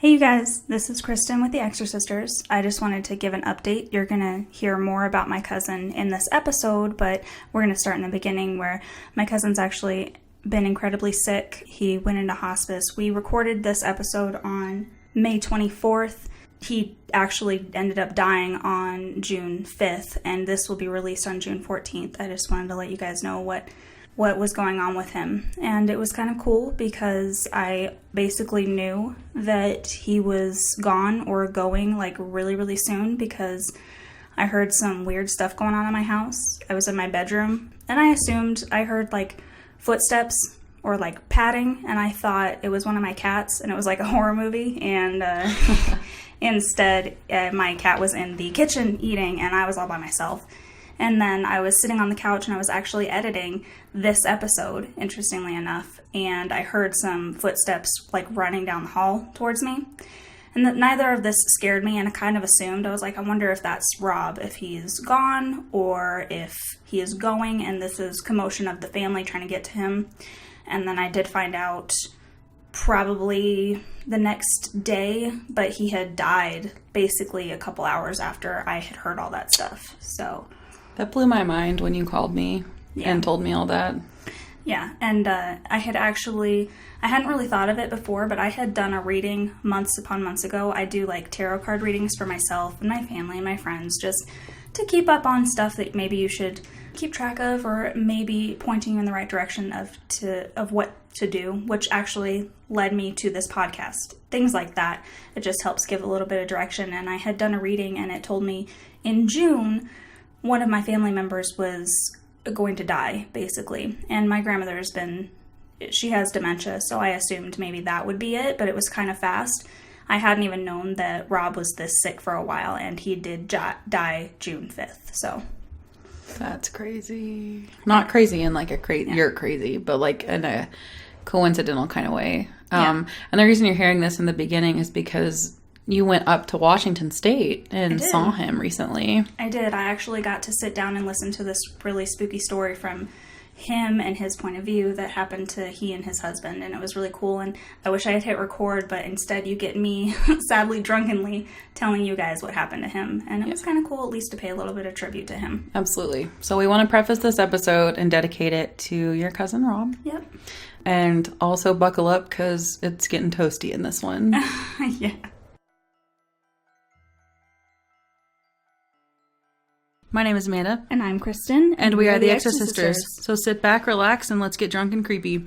Hey you guys, this is Kristin with the Exorcisters. I just wanted to give an update. You're going to hear more about my cousin in this episode, but we're going to start in the beginning where my cousin's actually been incredibly sick. He went into hospice. We recorded this episode on May 24th. He actually ended up dying on June 5th, and this will be released on June 14th. I just wanted to let you guys know what was going on with him. And it was kind of cool because I basically knew that he was gone or going like really, really soon because I heard some weird stuff going on in my house. I was in my bedroom and I assumed I heard like footsteps or like patting, and I thought it was one of my cats and it was like a horror movie, and instead my cat was in the kitchen eating and I was all by myself. And then I was sitting on the couch and I was actually editing this episode, interestingly enough, and I heard some footsteps like running down the hall towards me. And that neither of this scared me, and I kind of assumed, I was like, I wonder if that's Rob, if he's gone or if he is going and this is commotion of the family trying to get to him. And then I did find out probably the next day, but he had died basically a couple hours after I had heard all that stuff. So that blew my mind when you called me and told me all that. Yeah, and I hadn't really thought of it before, but I had done a reading months upon months ago. I do like tarot card readings for myself and my family and my friends, just to keep up on stuff that maybe you should keep track of, or maybe pointing you in the right direction of what to do, which actually led me to this podcast. Things like that. It just helps give a little bit of direction. And I had done a reading and it told me in June one of my family members was going to die, basically. And my grandmother she has dementia, so I assumed maybe that would be it, but it was kind of fast. I hadn't even known that Rob was this sick for a while, and he did die June 5th, so. That's crazy. Not crazy in like you're crazy, but like in a coincidental kind of way. And the reason you're hearing this in the beginning is because you went up to Washington State and saw him recently. I did. I actually got to sit down and listen to this really spooky story from him and his point of view that happened to he and his husband, and it was really cool. And I wish I had hit record, but instead you get me sadly drunkenly telling you guys what happened to him, and it was kind of cool at least to pay a little bit of tribute to him. Absolutely. So we want to preface this episode and dedicate it to your cousin Rob. Yep. And also buckle up because it's getting toasty in this one. Yeah. My name is Amanda. And I'm Kristin. And we are the Exorcisters. So sit back, relax, and let's get drunk and creepy.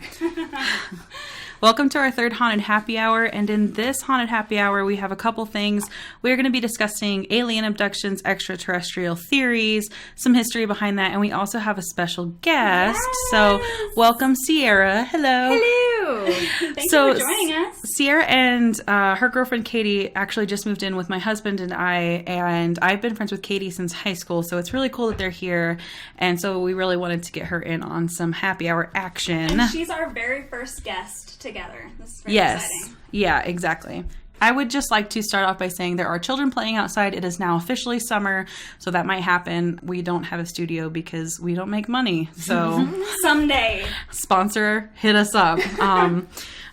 Welcome to our third Haunted Happy Hour. And in this Haunted Happy Hour, we have a couple things. We're going to be discussing alien abductions, extraterrestrial theories, some history behind that. And we also have a special guest. Yes! So welcome, Ciara. Hello. Hello. Thanks for joining us. Ciara and her girlfriend Katie actually just moved in with my husband and I, and I've been friends with Katie since high school, so it's really cool that they're here, and so we really wanted to get her in on some happy hour action. And she's our very first guest together. This is very exciting. Yeah, exactly. I would just like to start off by saying there are children playing outside. It is now officially summer, so that might happen. We don't have a studio because we don't make money. So someday. Sponsor, hit us up.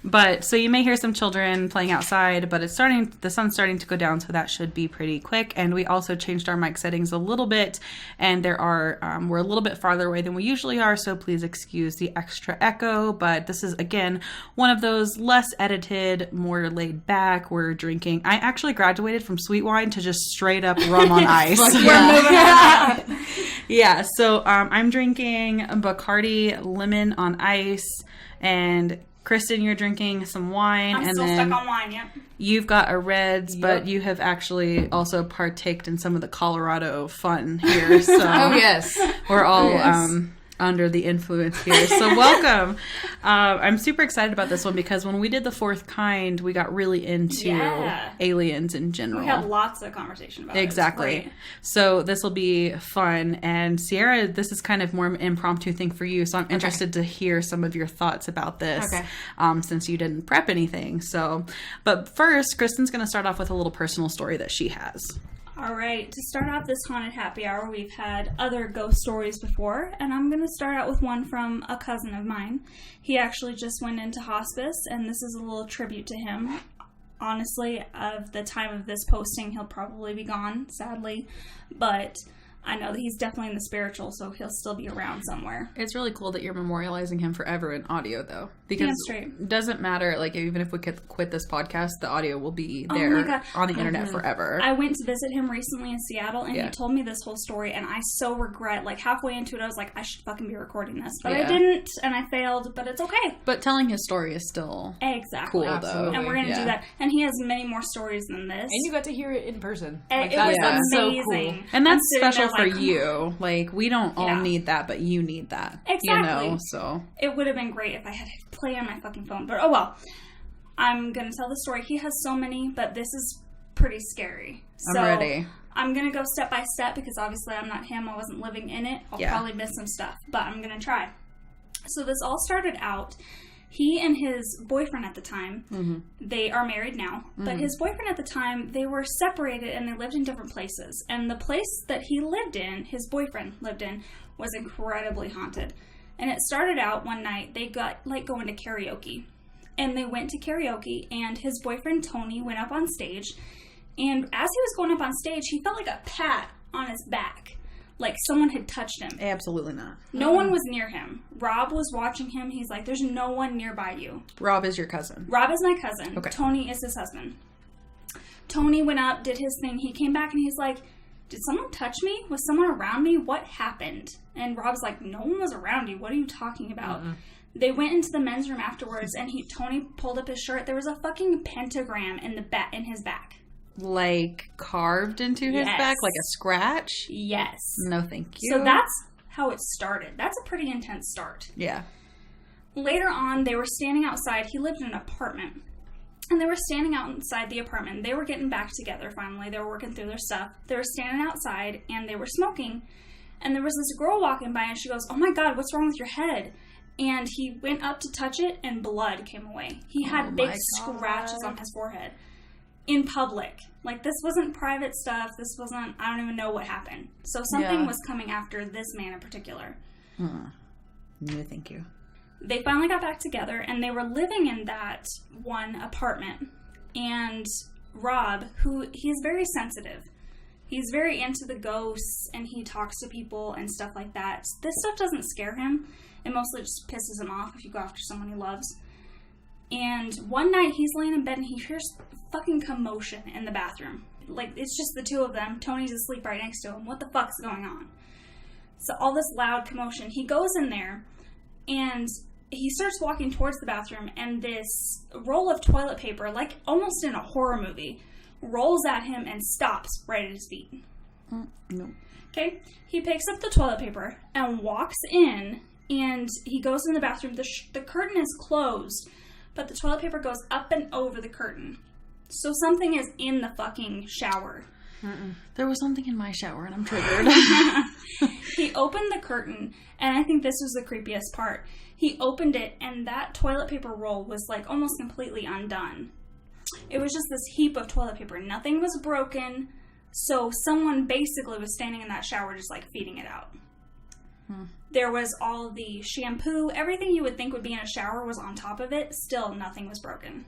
But so you may hear some children playing outside, but the sun's starting to go down, so that should be pretty quick. And we also changed our mic settings a little bit, and we're a little bit farther away than we usually are, so please excuse the extra echo. But this is, again, one of those less edited, more laid back. We're drinking. I actually graduated from sweet wine to just straight up rum on ice. We're moving on. Yeah, so I'm drinking Bacardi lemon on ice, and Kristin, you're drinking some wine. I'm still stuck on wine, yep. You've got a Reds, but you have actually also partaked in some of the Colorado fun here. So oh, yes. We're all under the influence here. So welcome. I'm super excited about this one because when we did the Fourth Kind, we got really into aliens in general. We had lots of conversation about it. Exactly. So this will be fun. And Ciara, this is kind of more an impromptu thing for you. So I'm interested to hear some of your thoughts about this since you didn't prep anything. So, but first, Kristin's going to start off with a little personal story that she has. All right, to start off this Haunted Happy Hour, we've had other ghost stories before, and I'm going to start out with one from a cousin of mine. He actually just went into hospice, and this is a little tribute to him. honestly, of the time of this posting, he'll probably be gone, sadly. But I know that he's definitely in the spiritual, so he'll still be around somewhere. It's really cool that you're memorializing him forever in audio, though. Because it doesn't matter, like, even if we could quit this podcast, the audio will be there on the internet forever. I went to visit him recently in Seattle, and he told me this whole story, and I so regret, like, halfway into it, I was like, I should fucking be recording this. But I didn't, and I failed, but it's okay. But telling his story is still cool, though. And we're going to do that. And he has many more stories than this. And you got to hear it in person. Like, it was amazing. So cool. And that's special for you. Like, we don't all need that, but you need that. Exactly. You know, so. It would have been great if I had to play on my fucking phone, but oh well. I'm going to tell the story. He has so many, but this is pretty scary. So I'm ready. I'm going to go step by step because obviously I'm not him. I wasn't living in it. I'll probably miss some stuff, but I'm going to try. So this all started out, he and his boyfriend at the time, they are married now, but his boyfriend at the time, they were separated and they lived in different places. And the place that he lived in, his boyfriend lived in, was incredibly haunted. And it started out one night, they got like going to karaoke. And they went to karaoke, and his boyfriend Tony went up on stage. And as he was going up on stage, he felt like a pat on his back. Like someone had touched him. Absolutely not. No one was near him. Rob was watching him. He's like, there's no one nearby you. Rob is your cousin. Rob is my cousin. Okay. Tony is his husband. Tony went up, did his thing. He came back and he's like, did someone touch me? Was someone around me? What happened? And Rob's like, no one was around you. What are you talking about? They went into the men's room afterwards, and Tony pulled up his shirt. There was a fucking pentagram in his back. Like carved into his back? Like a scratch? Yes. No, thank you. So that's how it started. That's a pretty intense start. Yeah. Later on, they were standing outside. He lived in an apartment. And they were standing outside the apartment. They were getting back together finally. They were working through their stuff. They were standing outside, and they were smoking. And there was this girl walking by, and she goes, oh my God, what's wrong with your head? And he went up to touch it, and blood came away. He had big scratches on his forehead. In public. Like, this wasn't private stuff. This wasn't, I don't even know what happened. So something was coming after this man in particular. No, thank you. They finally got back together, and they were living in that one apartment. And Rob, he's very sensitive. He's very into the ghosts, and he talks to people and stuff like that. This stuff doesn't scare him. It mostly just pisses him off if you go after someone he loves. And one night, he's laying in bed, and he hears fucking commotion in the bathroom. Like, it's just the two of them. Tony's asleep right next to him. What the fuck's going on? So all this loud commotion. He goes in there, and he starts walking towards the bathroom, and this roll of toilet paper, like almost in a horror movie, rolls at him and stops right at his feet. No. Okay? He picks up the toilet paper and walks in, and he goes in the bathroom. The curtain is closed, but the toilet paper goes up and over the curtain. So something is in the fucking shower. There was something in my shower, and I'm triggered. He opened the curtain, and I think this was the creepiest part. He opened it, and that toilet paper roll was like almost completely undone. It was just this heap of toilet paper. Nothing was broken. So someone basically was standing in that shower just like feeding it out. There was all the shampoo. Everything you would think would be in a shower was on top of it. Still, nothing was broken.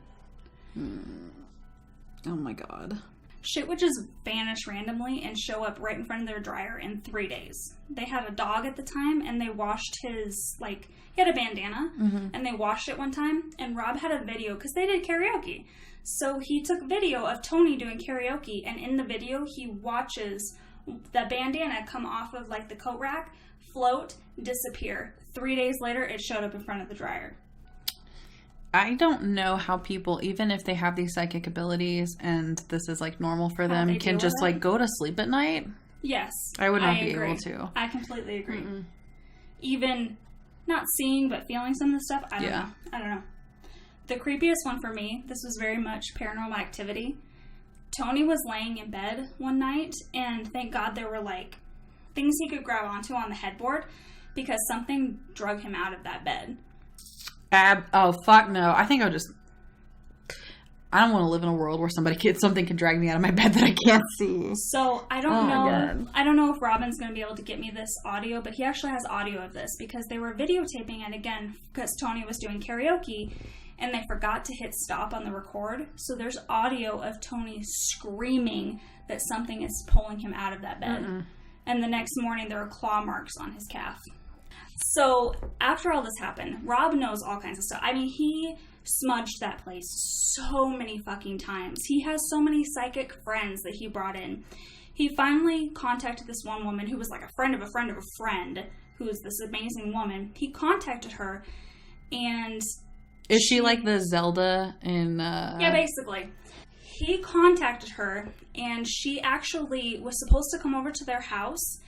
Oh my God. Shit would just vanish randomly and show up right in front of their dryer in 3 days. They had a dog at the time, and they washed his, like, he had a bandana, and they washed it one time, and Rob had a video, because they did karaoke. So he took video of Tony doing karaoke, and in the video, he watches the bandana come off of, like, the coat rack, float, disappear. 3 days later, it showed up in front of the dryer. I don't know how people, even if they have these psychic abilities and this is like normal for them, can just like go to sleep at night. Yes. I would not be able to. I completely agree. Even not seeing but feeling some of the stuff, I don't know. The creepiest one for me, this was very much Paranormal Activity. Tony was laying in bed one night, and thank God there were like things he could grab onto on the headboard because something drug him out of that bed. Oh, fuck no. I think I don't want to live in a world where something can drag me out of my bed that I can't see. So, I don't know. I don't know if Robin's going to be able to get me this audio, but he actually has audio of this because they were videotaping it again because Tony was doing karaoke, and they forgot to hit stop on the record. So there's audio of Tony screaming that something is pulling him out of that bed. And the next morning, there were claw marks on his calf. So after all this happened, Rob knows all kinds of stuff. I mean, he smudged that place so many fucking times. He has so many psychic friends that he brought in. He finally contacted this one woman who was like a friend of a friend of a friend, who is this amazing woman. He contacted her, and... Is she like the Zelda in... Yeah, basically. He contacted her, and she actually was supposed to come over to their house,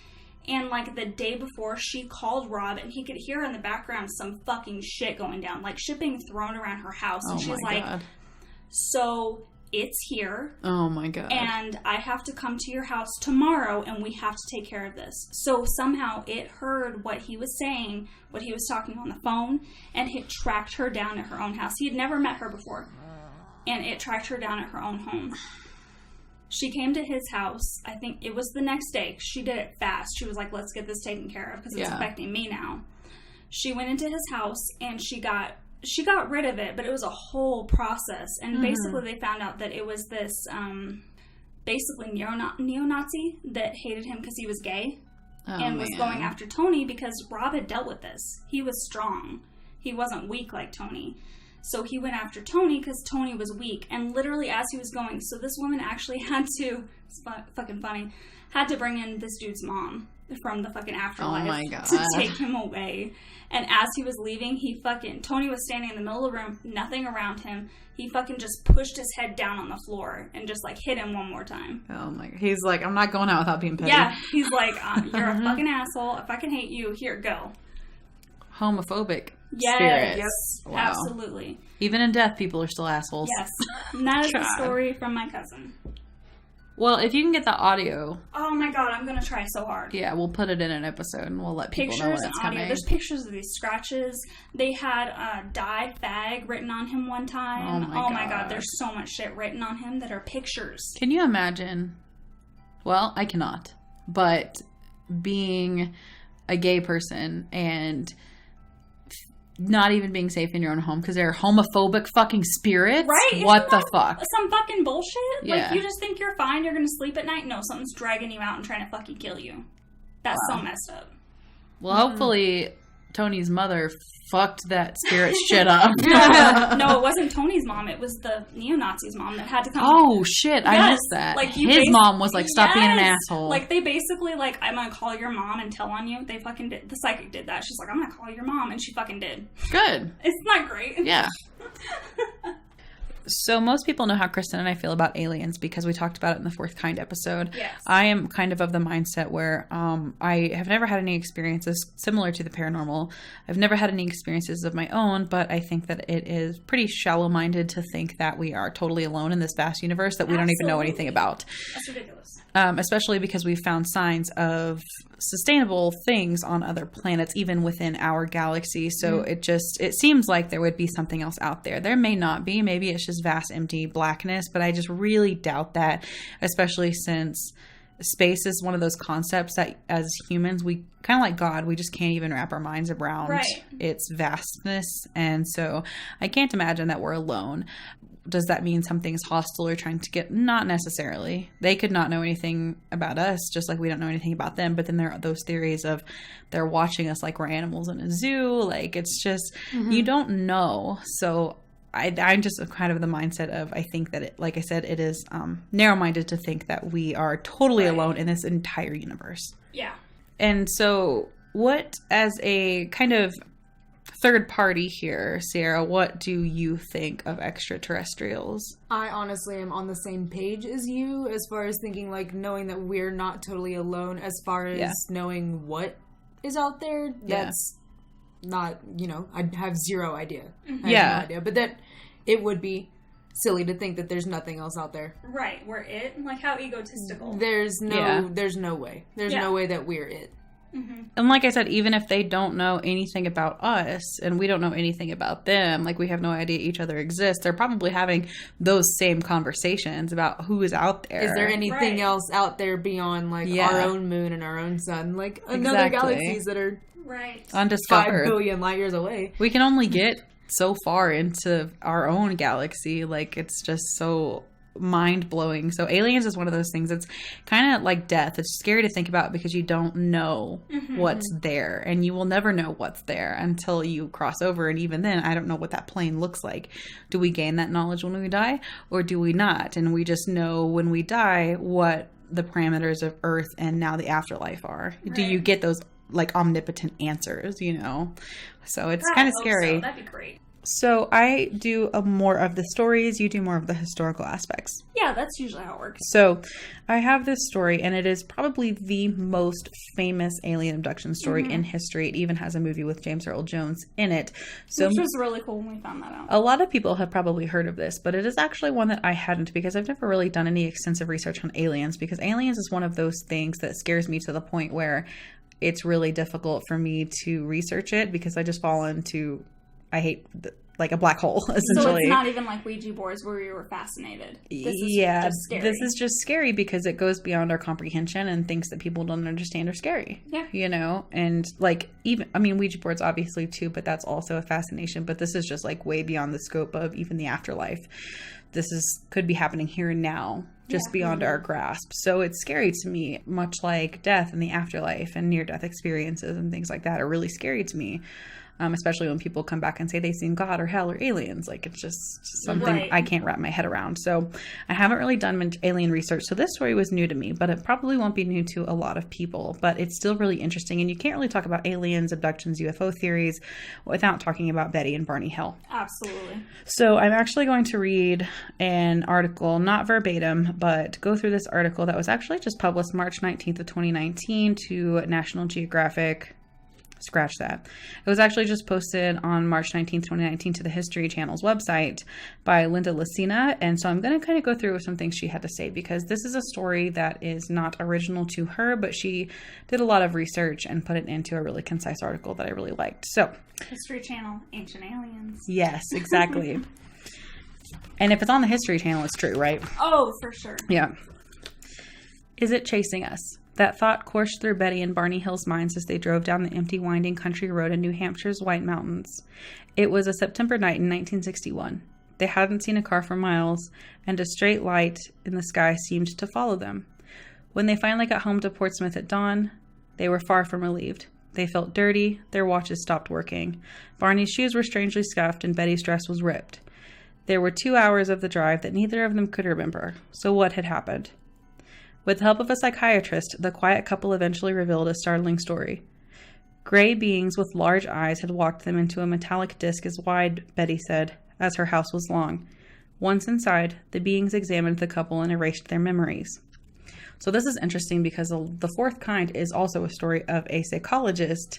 and like the day before, she called Rob, and he could hear in the background some fucking shit going down, like shit being thrown around her house, and she's like, God. So it's here. Oh my God. And I have to come to your house tomorrow, and we have to take care of this. So somehow it heard what he was saying, what he was talking on the phone, and it tracked her down at her own house. He had never met her before. And it tracked her down at her own home. She came to his house. I think it was the next day. She did it fast. She was like, let's get this taken care of because it's affecting me now. She went into his house and she got rid of it, but it was a whole process. And basically they found out that it was this basically neo-Nazi that hated him because he was gay and was going after Tony because Rob had dealt with this. He was strong. He wasn't weak like Tony. So he went after Tony because Tony was weak. And literally as he was going, so this woman actually had to, it's fucking funny, had to bring in this dude's mom from the fucking afterlife to take him away. And as he was leaving, Tony was standing in the middle of the room, nothing around him. He fucking just pushed his head down on the floor and just like hit him one more time. Oh my God. He's like, I'm not going out without being petty. Yeah, he's like, you're a fucking asshole. I fucking hate you. Here, go. Homophobic. Yes, spirits. Yes, wow. Absolutely. Even in death, people are still assholes. Yes, and that is the story from my cousin. Well, if you can get the audio. Oh my God, I'm going to try so hard. Yeah, we'll put it in an episode and we'll let people know when it's coming. There's pictures of these scratches. They had die fag written on him one time. Oh my God, there's so much shit written on him that are pictures. Can you imagine? Well, I cannot. But being a gay person and not even being safe in your own home because they're homophobic fucking spirits. Right? What the fuck? Some fucking bullshit? Yeah. Like, you just think you're fine, you're gonna sleep at night? No, something's dragging you out and trying to fucking kill you. That's so messed up. Well, hopefully Tony's mother fucked that spirit shit up. No, it wasn't Tony's mom. It was the neo-Nazis' mom that had to come. Oh, shit. Yes. I missed that. Like, his mom was like, stop being an asshole. Like, they basically, like, I'm going to call your mom and tell on you. They fucking did. The psychic did that. She's like, I'm going to call your mom. And she fucking did. Good. It's not great. Yeah. So most people know how Kristin and I feel about aliens because we talked about it in the Fourth Kind episode. Yes. I am kind of the mindset where I have never had any experiences similar to the paranormal. I've never had any experiences of my own, but I think that it is pretty shallow-minded to think that we are totally alone in this vast universe that we don't even know anything about. That's ridiculous. Especially because we've found signs of sustainable things on other planets, even within our galaxy. So it seems like there would be something else out there. There may not be. Maybe it's just vast, empty blackness, but I just really doubt that, especially since space is one of those concepts that as humans, we kind of like God, we just can't even wrap our minds around its vastness. And so I can't imagine that we're alone. Does that mean something's hostile or trying to get? Not necessarily. They could not know anything about us, just like we don't know anything about them. But then there are those theories of they're watching us like we're animals in a zoo. Like, it's just, you don't know. So I'm just kind of the mindset of, I think that, like I said, it is narrow-minded to think that we are totally alone in this entire universe. Yeah. And so what, as a kind of third party here, Ciara, what do you think of extraterrestrials? I honestly am on the same page as you as far as thinking, like, knowing that we're not totally alone as far as knowing what is out there. That's not, I have zero idea. I have no idea. But that it would be silly to think that there's nothing else out there. Right. We're it. Like, how egotistical. There's no way. There's no way that we're it. And like I said, even if they don't know anything about us and we don't know anything about them, like we have no idea each other exists, they're probably having those same conversations about who is out there. Is there anything else out there beyond like our own moon and our own sun? Like another galaxies that are undiscovered. 5 billion light years away. We can only get so far into our own galaxy. Like, it's just so mind-blowing. So aliens is one of those things that's kind of like death. It's scary to think about because you don't know what's there, and you will never know what's there until you cross over. And even then, I don't know what that plane looks like. Do we gain that knowledge when we die, or do we not? And we just know when we die what the parameters of Earth and now the afterlife are. Right. Do you get those like omnipotent answers, you know? So it's kind of scary. So. That'd be great. So I do more of the stories, you do more of the historical aspects. Yeah, that's usually how it works. So I have this story, and it is probably the most famous alien abduction story in history. It even has a movie with James Earl Jones in it. So, which was really cool when we found that out. A lot of people have probably heard of this, but it is actually one that I hadn't, because I've never really done any extensive research on aliens, because aliens is one of those things that scares me to the point where it's really difficult for me to research it, because I just fall into... I hate like a black hole, essentially. So it's not even like Ouija boards where you were fascinated. This is just scary because it goes beyond our comprehension, and things that people don't understand are scary. Yeah. You know? And like, even, I mean, Ouija boards obviously too, but that's also a fascination. But this is just like way beyond the scope of even the afterlife. This could be happening here and now, just beyond our grasp. So it's scary to me, much like death and the afterlife and near-death experiences and things like that are really scary to me. Especially when people come back and say they've seen God or hell or aliens. Like, it's just something I can't wrap my head around. So I haven't really done much alien research. So this story was new to me, but it probably won't be new to a lot of people. But it's still really interesting. And you can't really talk about aliens, abductions, UFO theories without talking about Betty and Barney Hill. Absolutely. So I'm actually going to read an article, not verbatim, but go through this article that was actually just published March 19th of 2019 to National Geographic. Scratch that. It was actually just posted on March 19th, 2019 to the History Channel's website by Linda Lucina. And so I'm going to kind of go through some things she had to say, because this is a story that is not original to her, but she did a lot of research and put it into a really concise article that I really liked. So, History Channel, ancient aliens. Yes, exactly. And if it's on the History Channel, it's true, right? Oh, for sure. Yeah. Is it chasing us? That thought coursed through Betty and Barney Hill's minds as they drove down the empty, winding country road in New Hampshire's White Mountains. It was a September night in 1961. They hadn't seen a car for miles, and a straight light in the sky seemed to follow them. When they finally got home to Portsmouth at dawn, they were far from relieved. They felt dirty, their watches stopped working. Barney's shoes were strangely scuffed, and Betty's dress was ripped. There were 2 hours of the drive that neither of them could remember. So what had happened? With the help of a psychiatrist, the quiet couple eventually revealed a startling story. Gray beings with large eyes had walked them into a metallic disc as wide, Betty said, as her house was long. Once inside, the beings examined the couple and erased their memories. So this is interesting because The Fourth Kind is also a story of a psychologist.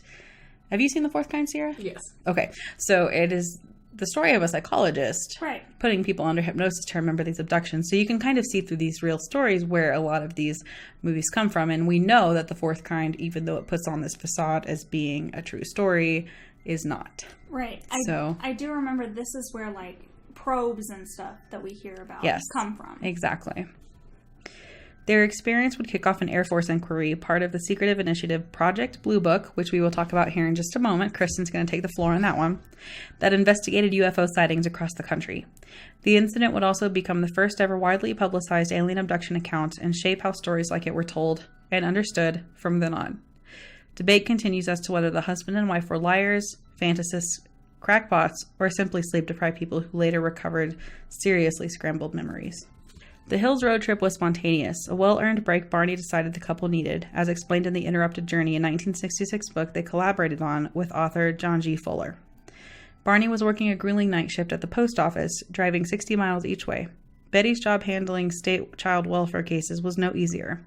Have you seen The Fourth Kind, Ciara? Yes. Okay. So it is the story of a psychologist putting people under hypnosis to remember these abductions. So you can kind of see through these real stories where a lot of these movies come from. And we know that The Fourth Kind, even though it puts on this facade as being a true story, is not. Right. So I do remember this is where like probes and stuff that we hear about come from. Exactly. Their experience would kick off an Air Force inquiry, part of the secretive initiative Project Blue Book, which we will talk about here in just a moment. Kristin's going to take the floor on that one, that investigated UFO sightings across the country. The incident would also become the first ever widely publicized alien abduction account and shape how stories like it were told and understood from then on. Debate continues as to whether the husband and wife were liars, fantasists, crackpots, or simply sleep-deprived people who later recovered seriously scrambled memories. The Hills road trip was spontaneous, a well-earned break Barney decided the couple needed, as explained in the Interrupted Journey, a 1966 book they collaborated on with author John G. Fuller. Barney was working a grueling night shift at the post office, driving 60 miles each way. Betty's job handling state child welfare cases was no easier.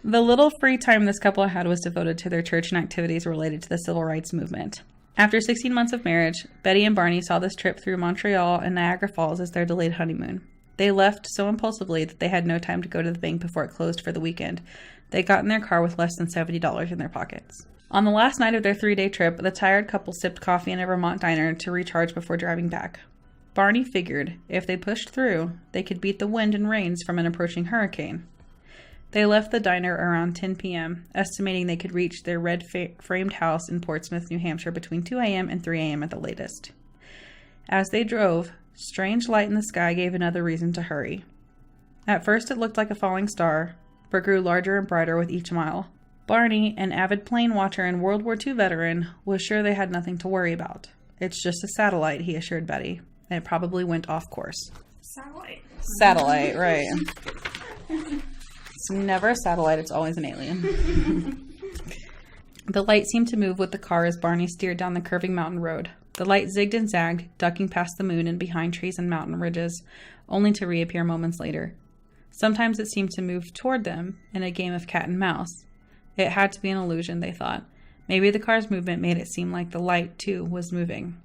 The little free time this couple had was devoted to their church and activities related to the civil rights movement. After 16 months of marriage, Betty and Barney saw this trip through Montreal and Niagara Falls as their delayed honeymoon. They left so impulsively that they had no time to go to the bank before it closed for the weekend. They got in their car with less than $70 in their pockets. On the last night of their 3-day trip, the tired couple sipped coffee in a Vermont diner to recharge before driving back. Barney figured if they pushed through, they could beat the wind and rains from an approaching hurricane. They left the diner around 10 p.m., estimating they could reach their red framed house in Portsmouth, New Hampshire between 2 a.m. and 3 a.m. at the latest. As they drove, strange light in the sky gave another reason to hurry. At first it looked like a falling star, but grew larger and brighter with each mile. Barney, an avid plane watcher and World War II veteran, was sure they had nothing to worry about. It's just a satellite, he assured Betty. And it probably went off course. Satellite, right. It's never a satellite, it's always an alien. The light seemed to move with the car as Barney steered down the curving mountain road. The light zigged and zagged, ducking past the moon and behind trees and mountain ridges, only to reappear moments later. Sometimes it seemed to move toward them in a game of cat and mouse. It had to be an illusion, they thought. Maybe the car's movement made it seem like the light, too, was moving.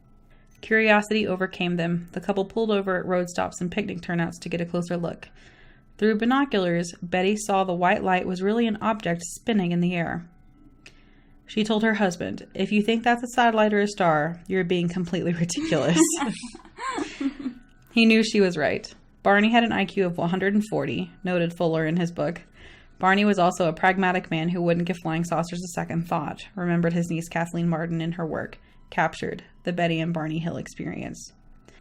Curiosity overcame them. The couple pulled over at road stops and picnic turnouts to get a closer look. Through binoculars, Betty saw the white light was really an object spinning in the air. She told her husband, "If you think that's a satellite or a star, you're being completely ridiculous." He knew she was right. Barney had an IQ of 140, noted Fuller in his book. Barney was also a pragmatic man who wouldn't give flying saucers a second thought, remembered his niece Kathleen Martin in her work, Captured, the Betty and Barney Hill Experience.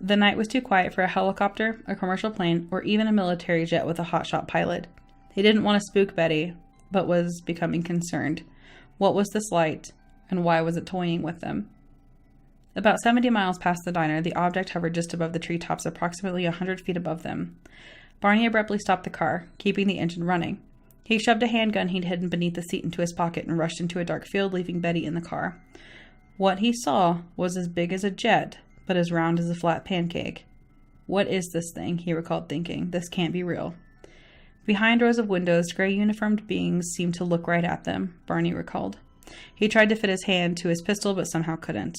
The night was too quiet for a helicopter, a commercial plane, or even a military jet with a hotshot pilot. He didn't want to spook Betty, but was becoming concerned. What was this light, and why was it toying with them? About 70 miles past the diner, the object hovered just above the treetops, approximately 100 feet above them. Barney abruptly stopped the car, keeping the engine running. He shoved a handgun he'd hidden beneath the seat into his pocket and rushed into a dark field, leaving Betty in the car. What he saw was as big as a jet, but as round as a flat pancake. What is this thing? He recalled thinking. This can't be real. Behind rows of windows, gray uniformed beings seemed to look right at them, Barney recalled. He tried to fit his hand to his pistol, but somehow couldn't.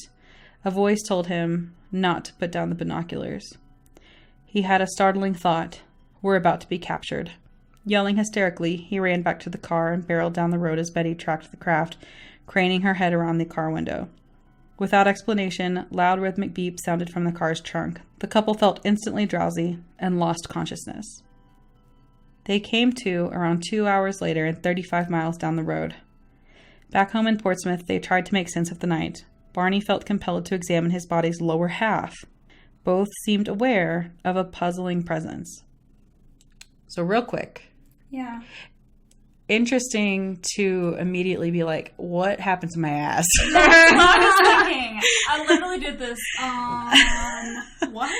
A voice told him not to put down the binoculars. He had a startling thought. We're about to be captured. Yelling hysterically, he ran back to the car and barreled down the road as Betty tracked the craft, craning her head around the car window. Without explanation, loud rhythmic beeps sounded from the car's trunk. The couple felt instantly drowsy and lost consciousness. They came to around 2 hours later and 35 miles down the road. Back home in Portsmouth, they tried to make sense of the night. Barney felt compelled to examine his body's lower half. Both seemed aware of a puzzling presence. So real quick. Yeah. Interesting to immediately be like, what happened to my ass? That's what I was thinking. I literally did this on what?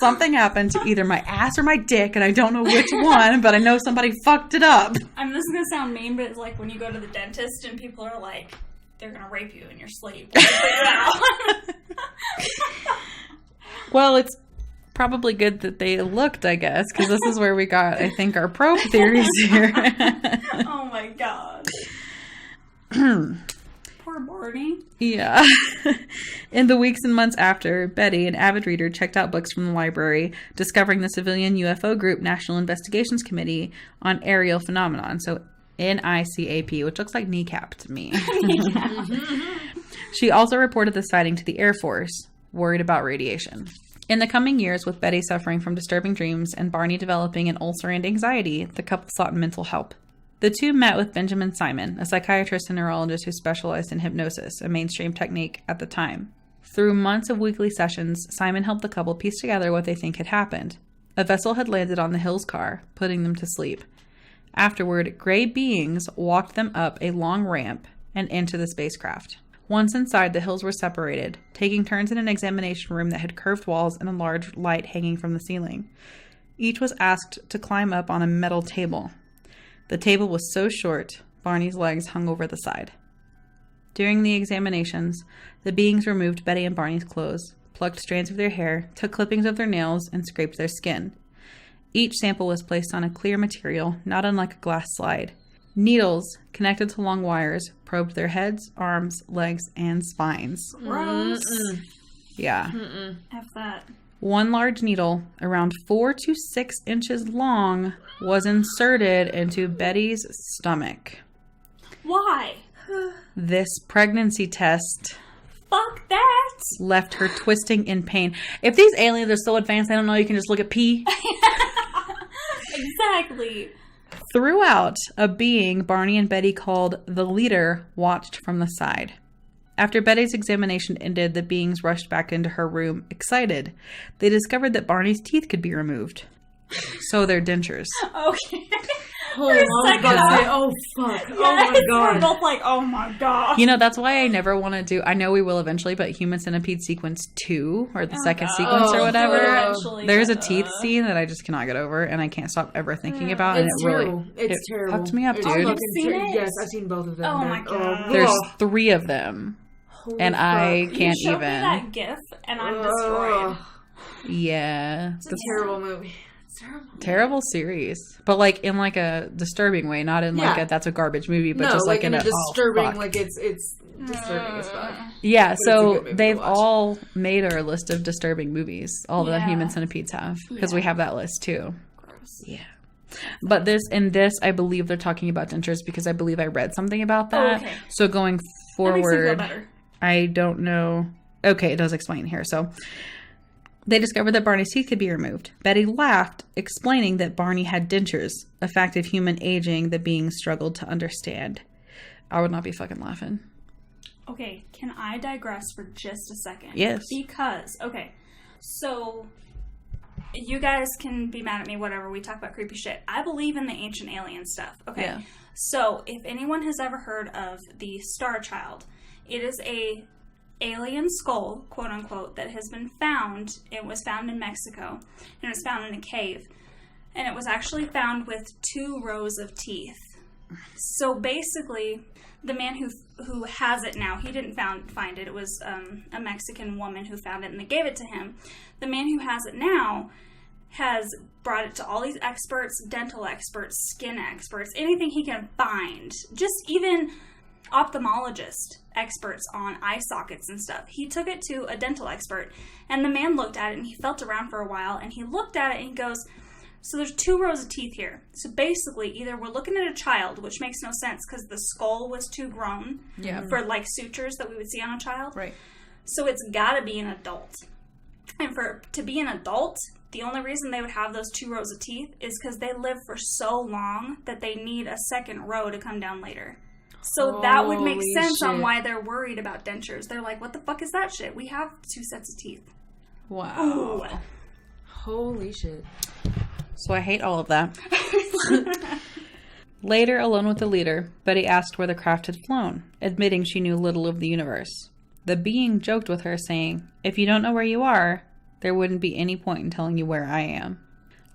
Something happened to either my ass or my dick, and I don't know which one, but I know somebody fucked it up. This is going to sound mean, but it's like when you go to the dentist and people are like, they're going to rape you in your sleep. Well, it's probably good that they looked, I guess, because this is where we got, I think, our probe theories here. Oh my god. Poor Barney. Yeah. In the weeks and months after, Betty, an avid reader, checked out books from the library, discovering the civilian UFO group National Investigations Committee on Aerial Phenomenon, so NICAP, which looks like kneecap to me. She also reported the sighting to the Air Force, worried about radiation. In the coming years, with Betty suffering from disturbing dreams and Barney developing an ulcer and anxiety, the couple sought mental help. The two met with Benjamin Simon, a psychiatrist and neurologist who specialized in hypnosis, a mainstream technique at the time. Through months of weekly sessions, Simon helped the couple piece together what they think had happened. A vessel had landed on the Hills car, putting them to sleep. Afterward, gray beings walked them up a long ramp and into the spacecraft. Once inside, the Hills were separated, taking turns in an examination room that had curved walls and a large light hanging from the ceiling. Each was asked to climb up on a metal table. The table was so short, Barney's legs hung over the side. During the examinations, the beings removed Betty and Barney's clothes, plucked strands of their hair, took clippings of their nails, and scraped their skin. Each sample was placed on a clear material, not unlike a glass slide. Needles, connected to long wires, probed their heads, arms, legs, and spines. Gross. Yeah. F that. One large needle, around 4 to 6 inches long, was inserted into Betty's stomach. Why? This pregnancy test Fuck that. left her twisting in pain. If these aliens are so advanced, they don't know you can just look at pee. Exactly. Throughout, a being Barney and Betty called the Leader watched from the side. After Betty's examination ended, the beings rushed back into her room, excited. They discovered that Barney's teeth could be removed. So they're dentures. Okay. Oh, fuck. Yes, Oh my god. We're both like, oh my god. You know, that's why I never want to do, I know we will eventually, but Human Centipede Sequence 2, or the second sequence or whatever, there's a teeth scene that I just cannot get over, and I can't stop ever thinking about, and It's it terrible. really, It's terrible. fucked me up, It's dude. fucking Seen it? Yes, I've seen both of them. Oh my god. There's 3 of them, and I can't you showed even. me that gif, and I'm destroyed. Yeah. It's a terrible movie. It's terrible. Terrible series, but like in like a disturbing way, not in like a that's a garbage movie, but no, just like in a disturbing, oh, fuck. like it's disturbing as fuck. Yeah, But so it's a good movie to they've watch. all made our list of disturbing movies. All the Yeah. Human Centipedes have, because we have that list too. Gross. Yeah. But this, I believe they're talking about dentures because I believe I read something about that. okay. So going That makes me feel forward, better. I don't know. Okay, it does explain here. So they discovered that Barney's teeth could be removed. Betty laughed, explaining that Barney had dentures, a fact of human aging that beings struggled to understand. I would not be fucking laughing. Okay, can I digress for just a second? Yes. Because, okay, so you guys can be mad at me, whatever. We talk about creepy shit. I believe in the ancient alien stuff. Okay. Yeah. So if anyone has ever heard of the Star Child, it is a alien skull, quote unquote, that has been found. It was found in Mexico, and it was found in a cave. And it was actually found with 2 rows of teeth. So basically, the man who has it now, he didn't find it. It was a Mexican woman who found it, and they gave it to him. The man who has it now has brought it to all these experts, dental experts, skin experts, anything he can find. Just even ophthalmologist experts on eye sockets and stuff. He took it to a dental expert, and the man looked at it, and he felt around for a while, and he looked at it, and he goes, so there's 2 rows of teeth here. So basically, either we're looking at a child, which makes no sense because the skull was too grown for like sutures that we would see on a child. Right. So it's got to be an adult. And to be an adult, the only reason they would have those 2 rows of teeth is because they live for so long that they need a second row to come down later. So that would make Holy sense on shit. why they're worried about dentures. They're like, what the fuck is that shit? We have 2 sets of teeth. Wow. Ooh. Holy shit. So I hate all of that. Later, alone with the leader, Betty asked where the craft had flown, admitting she knew little of the universe. The being joked with her, saying, if you don't know where you are, there wouldn't be any point in telling you where I am.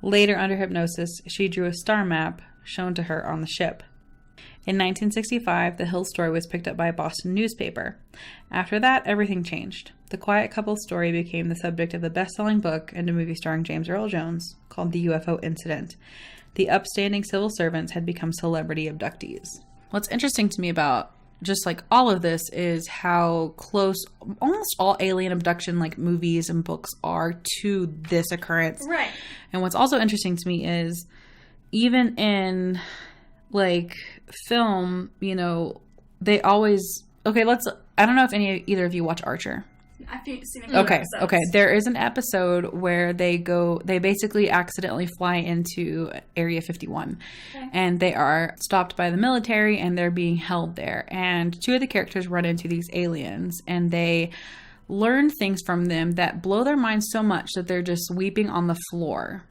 Later, under hypnosis, she drew a star map shown to her on the ship. In 1965, the Hill story was picked up by a Boston newspaper. After that, everything changed. The quiet couple's story became the subject of a best-selling book and a movie starring James Earl Jones called The UFO Incident. The upstanding civil servants had become celebrity abductees. What's interesting to me about just like all of this is how close almost all alien abduction like movies and books are to this occurrence. Right. And what's also interesting to me is even in like film, you know, they always I don't know if either of you watch Archer. I've seen a few episodes. Okay. There is an episode where they basically accidentally fly into Area 51. Okay. And they are stopped by the military and they're being held there. And 2 of the characters run into these aliens and they learn things from them that blow their minds so much that they're just weeping on the floor.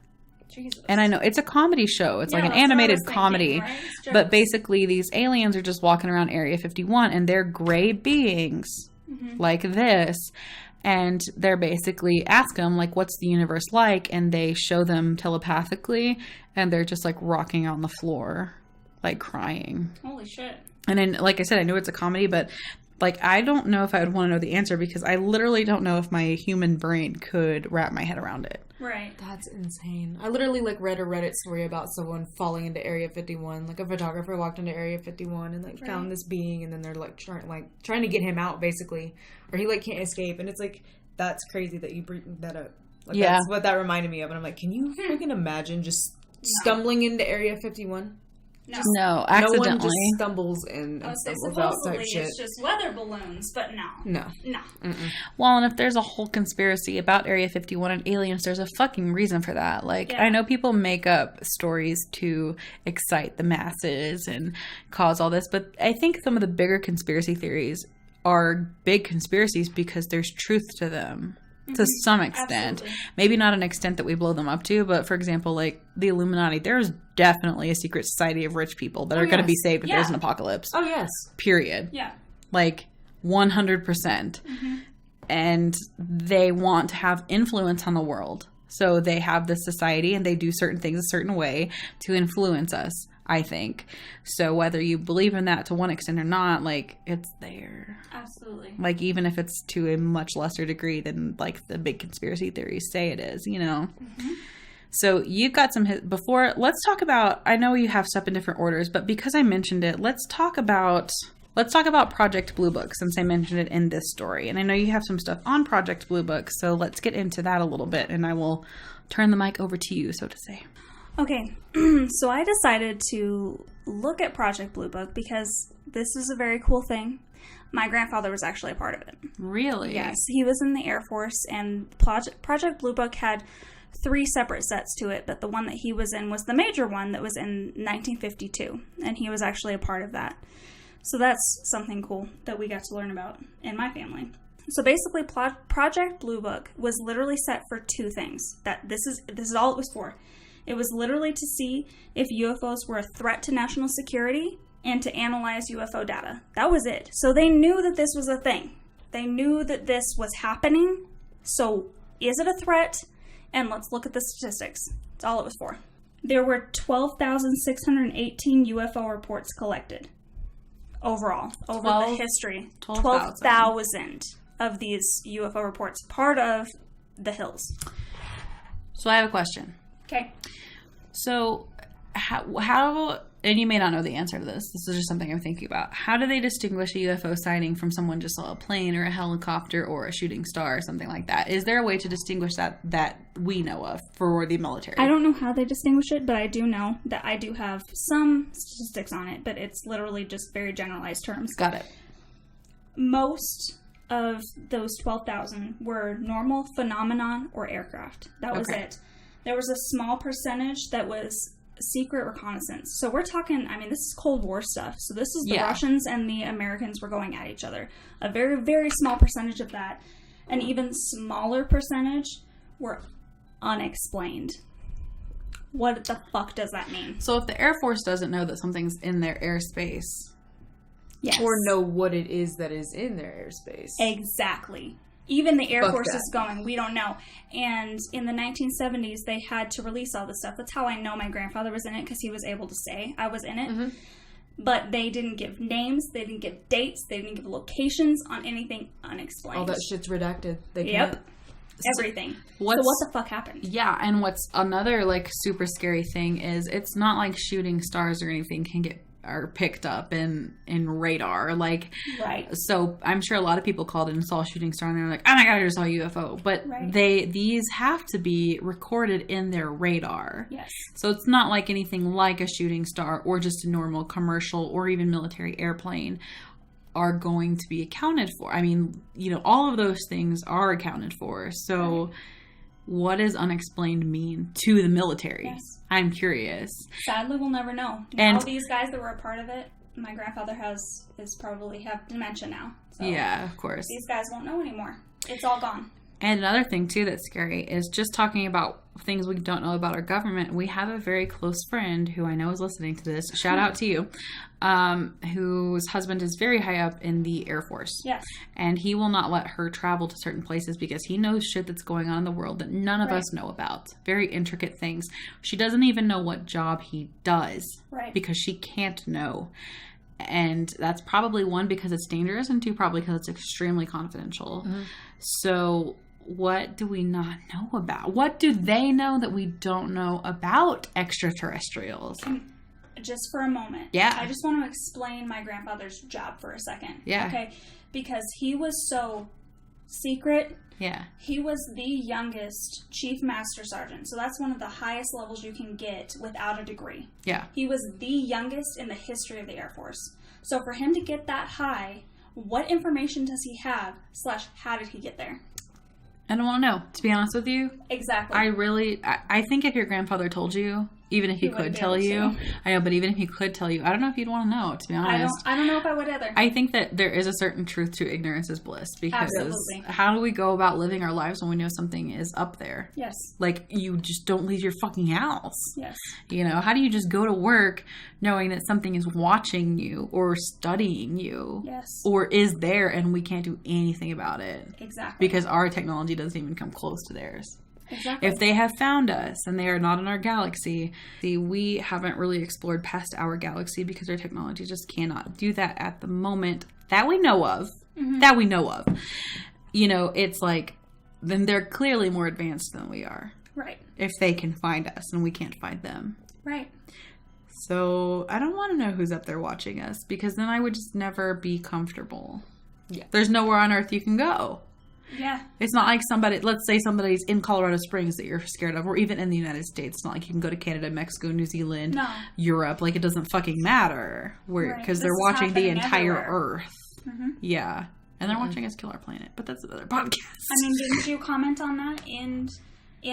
Jesus. And I know it's a comedy show. It's like an animated comedy. Right? But basically these aliens are just walking around Area 51 and they're gray beings. Like this, and they're basically ask them like what's the universe like, and they show them telepathically and they're just like rocking on the floor like crying. Holy shit. And then like I said, I know it's a comedy, but like I don't know if I would want to know the answer because I literally don't know if my human brain could wrap my head around it. Right. That's insane. I literally read a Reddit story about someone falling into Area 51. Like a photographer walked into Area 51 and found this being, and then they're trying to get him out basically, or he can't escape. And it's like that's crazy that you bring that up. Like, yeah, that's what that reminded me of. And I'm like, can you freaking imagine just stumbling into Area 51? No, accidentally. No one just stumbles in and stumbles out type shit. It's just weather balloons, but no. Mm-mm. Well, and if there's a whole conspiracy about Area 51 and aliens, there's a fucking reason for that. Like, I know people make up stories to excite the masses and cause all this, but I think some of the bigger conspiracy theories are big conspiracies because there's truth to them. To some extent. Absolutely. Maybe not an extent that we blow them up to, but for example, like the Illuminati, there's definitely a secret society of rich people that are going to be saved if there's an apocalypse. Oh, yes. Period. Yeah. Like 100%. And they want to have influence on the world. So they have this society and they do certain things a certain way to influence us, I think. So whether you believe in that to one extent or not, like, it's there. Absolutely. Like, even if it's to a much lesser degree than, like, the big conspiracy theories say it is, you know? So you've got some... Before, let's talk about... I know you have stuff in different orders, but because I mentioned it, let's talk about Project Blue Book, since I mentioned it in this story. And I know you have some stuff on Project Blue Book, so let's get into that a little bit, and I will turn the mic over to you, so to say. Okay, so I decided to look at Project Blue Book because this is a very cool thing. My grandfather was actually a part of it. Really? Yes, he was in the Air Force, and Project Blue Book had 3 separate sets to it, but the one that he was in was the major one that was in 1952, and he was actually a part of that. So that's something cool that we got to learn about in my family. So basically, Project Blue Book was literally set for 2 things. This is all it was for. It was literally to see if UFOs were a threat to national security and to analyze UFO data. That was it. So they knew that this was a thing. They knew that this was happening. So is it a threat? And let's look at the statistics. That's all it was for. There were 12,618 UFO reports collected overall over the history. 12,000 of these UFO reports, part of the Hills. So I have a question. Okay. So how, and you may not know the answer to this. This is just something I'm thinking about. How do they distinguish a UFO sighting from someone just saw a plane or a helicopter or a shooting star or something like that? Is there a way to distinguish that we know of for the military? I don't know how they distinguish it, but I do know that I do have some statistics on it, but it's literally just very generalized terms. Got it. Most of those 12,000 were normal phenomenon or aircraft. That was it. There was a small percentage that was secret reconnaissance. So we're talking, I mean, this is Cold War stuff. So this is the Russians and the Americans were going at each other. A very, very small percentage of that. An even smaller percentage were unexplained. What the fuck does that mean? So if the Air Force doesn't know that something's in their airspace... Yes. Or know what it is that is in their airspace. Exactly. Even the Air Force is going, we don't know. And in the 1970s, they had to release all this stuff. That's how I know my grandfather was in it, because he was able to say I was in it. But they didn't give names, they didn't give dates, they didn't give locations on anything unexplained. All that shit's redacted. They can't. Everything. So what the fuck happened? Yeah, and what's another, like, super scary thing is it's not like shooting stars or anything are picked up in radar, like, so I'm sure a lot of people called in and saw a shooting star and they're like, oh my god, I just saw a UFO, but these have to be recorded in their radar. So it's not like anything like a shooting star or just a normal commercial or even military airplane are going to be accounted for. I mean, you know, all of those things are accounted for. So what does unexplained mean to the military? I'm curious. Sadly, we'll never know. And all these guys that were a part of it, my grandfather is probably have dementia now. So yeah, of course. These guys won't know anymore. It's all gone. And another thing, too, that's scary is just talking about things we don't know about our government. We have a very close friend who I know is listening to this. Shout out to you. Whose husband is very high up in the Air Force. And he will not let her travel to certain places because he knows shit that's going on in the world that none of us know about. Very intricate things. She doesn't even know what job he does. Because she can't know. And that's probably, 1, because it's dangerous, and 2, probably because it's extremely confidential. So what do we not know about? What do they know that we don't know about extraterrestrials? Just for a moment. I just want to explain my grandfather's job for a second. Okay? Because he was so secret. He was the youngest Chief Master Sergeant. So that's one of the highest levels you can get without a degree. He was the youngest in the history of the Air Force. So for him to get that high, what information does he have, / how did he get there? I don't want to know, to be honest with you. Exactly. I think if your grandfather told you, even if he could tell you, I know, but even if he could tell you, I don't know if you'd want to know, to be honest. I don't know if I would either. I think that there is a certain truth to ignorance is bliss, because Absolutely. How do we go about living our lives when we know something is up there? Yes. Like, you just don't leave your fucking house. Yes. You know, how do you just go to work knowing that something is watching you or studying you? Yes. Or is there and we can't do anything about it? Exactly. Because our technology doesn't even come close to theirs. Exactly. If they have found us and they are not in our galaxy, we haven't really explored past our galaxy because our technology just cannot do that at the moment that we know of. That we know of. You know, it's like, then they're clearly more advanced than we are. Right. If they can find us and we can't find them. Right. So I don't want to know who's up there watching us, because then I would just never be comfortable. Yeah. There's nowhere on earth you can go. Yeah. It's not like let's say somebody's in Colorado Springs that you're scared of, or even in the United States. It's not like you can go to Canada, Mexico, New Zealand, Europe. Like, it doesn't fucking matter. Because they're watching the entire Earth. Mm-hmm. Yeah. And they're watching us kill our planet. But that's another podcast. I mean, didn't you comment on that in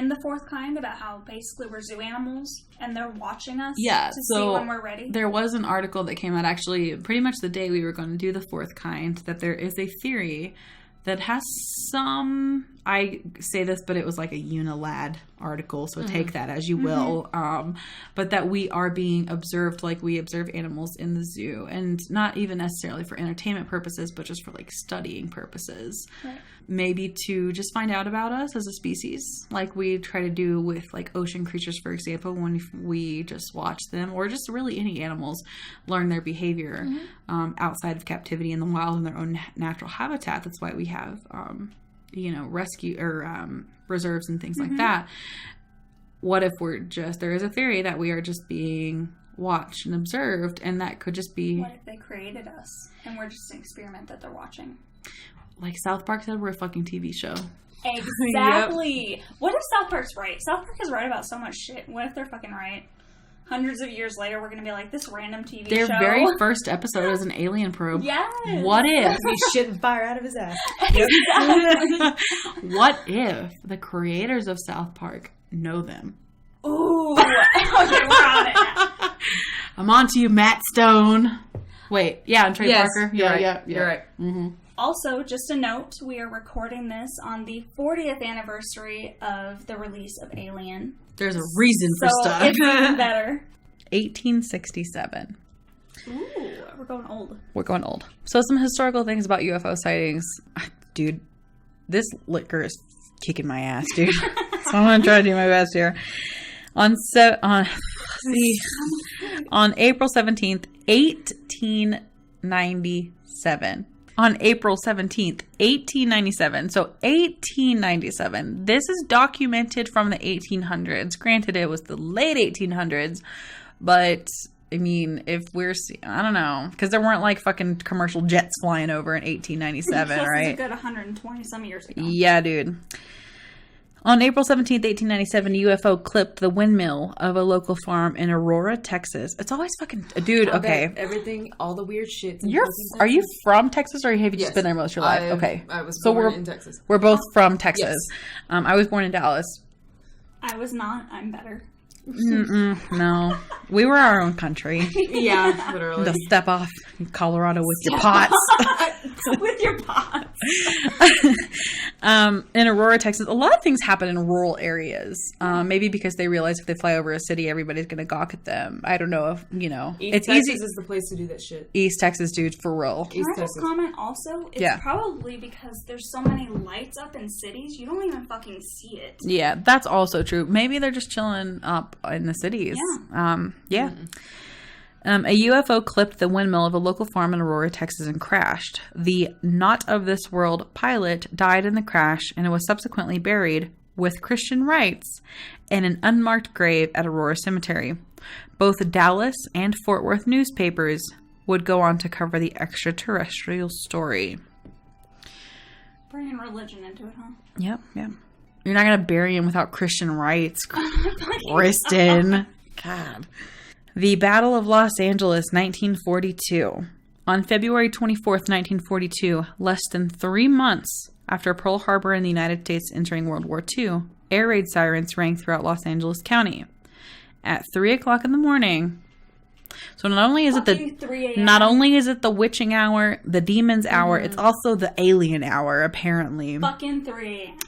the fourth kind about how basically we're zoo animals and they're watching us to see when we're ready? There was an article that came out actually pretty much the day we were going to do the fourth kind, that there is a theory that has some, I say this, but it was like a Unilad article, so take that as you will, but that we are being observed like we observe animals in the zoo, and not even necessarily for entertainment purposes, but just for like studying purposes. Right. Maybe to just find out about us as a species, like we try to do with like ocean creatures, for example, when we just watch them, or just really any animals, learn their behavior outside of captivity in the wild in their own natural habitat. That's why we have, rescue or reserves and things like that. What if there is a theory that we are just being watched and observed, and that could just be... What if they created us and we're just an experiment that they're watching? Like South Park said, we're a fucking TV show. Exactly. Yep. What if South Park's right? South Park is right about so much shit. What if they're fucking right? Hundreds of years later, we're going to be like, this random TV show. Their very first episode is an alien probe. Yes. What if? He's shitting fire out of his ass. Exactly. What if the creators of South Park know them? Ooh. Okay, we're on it now. I'm on to you, Matt Stone. Wait. Yeah, I'm Trey Parker. Yeah. You're right. Mm-hmm. Also, just a note, we are recording this on the 40th anniversary of the release of Alien. There's a reason for stuff. It's even better. 1867. Ooh, we're going old. So some historical things about UFO sightings. Dude, this liquor is kicking my ass, dude. So I'm going to try to do my best here. On April 17th, 1897. On April 17th, 1897. So 1897. This is documented from the 1800s. Granted, it was the late 1800s, but I mean, if we're, I don't know, because there weren't like fucking commercial jets flying over in 1897, right? It's a good 120 some years ago. Yeah, dude. On April 17th, 1897, a UFO clipped the windmill of a local farm in Aurora, Texas. It's always fucking... Dude, okay. Everything, all the weird shit. Are you from Texas, or have you just been there most of your life? Okay. I was born in Texas. We're both from Texas. Yes. I was born in Dallas. I was not. I'm better. No. We were our own country. Yeah, literally. To step off in Colorado with your pots. With your pots. In Aurora, Texas, a lot of things happen in rural areas. Maybe because they realize if they fly over a city, everybody's going to gawk at them. I don't know if, East Texas is the place to do that shit. East Texas, dude, for real. Can I have a comment also? It's probably because there's so many lights up in cities, you don't even fucking see it. Yeah, that's also true. Maybe they're just chilling up in the cities. Yeah. A UFO clipped the windmill of a local farm in Aurora, Texas, and crashed. The Not of This World pilot died in the crash, and it was subsequently buried with Christian rites in an unmarked grave at Aurora Cemetery. Both Dallas and Fort Worth newspapers would go on to cover the extraterrestrial story. Bringing religion into it, huh? Yep. You're not going to bury him without Christian rites. Kristin. God. The Battle of Los Angeles, 1942. On February 24th, 1942, less than 3 months after Pearl Harbor and the United States entering World War II, air raid sirens rang throughout Los Angeles County. at 3 o'clock in the morning. So not only is it Fucking 3 a.m. not only is it the witching hour, the demon's hour, it's also the alien hour, apparently. Fucking 3 a.m.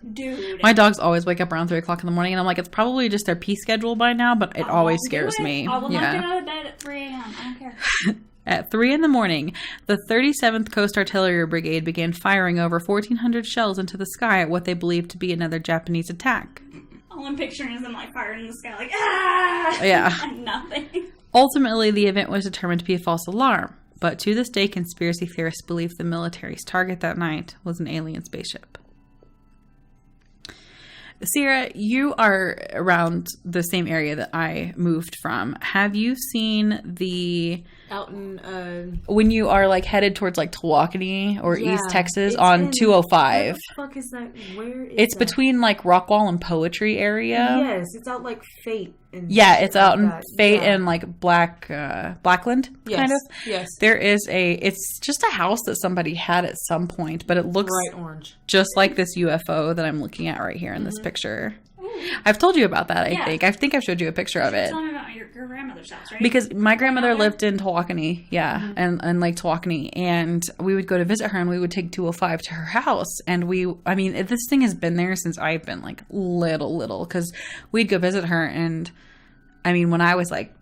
Dude. My dogs always wake up around 3 o'clock in the morning, and I'm like, it's probably just their pee schedule by now, but it always scares me. I will not get out of bed at 3 a.m. I don't care. At 3 in the morning, the 37th Coast Artillery Brigade began firing over 1,400 shells into the sky at what they believed to be another Japanese attack. All I'm picturing is them like firing in the sky, like, ah! Yeah. Nothing. Ultimately, the event was determined to be a false alarm, but to this day, conspiracy theorists believe the military's target that night was an alien spaceship. Ciara, you are around the same area that I moved from. Have you seen the... Out in... when you are, like, headed towards, like, Tawakoni or East Texas it's on in, 205? Where the fuck is that? Where is It's that? between, like, Rockwall and Poetry area. Yes, it's out, like, Fate. And Yeah, it's out in that. Fate Yeah. and, like, Blackland, Yes. kind of. Yes. There is it's just a house that somebody had at some point, but it looks Bright orange. just like this UFO that I'm looking at right here in this picture. I've told you about that, I think I've showed you a picture of it. Tell me about your grandmother's house, right? Because my grandmother lived in Tawakoni, and Lake Tawakoni, and we would go to visit her, and we would take 205 to her house, and this thing has been there since I've been, like, little, because we'd go visit her, and, I mean, when I was, like,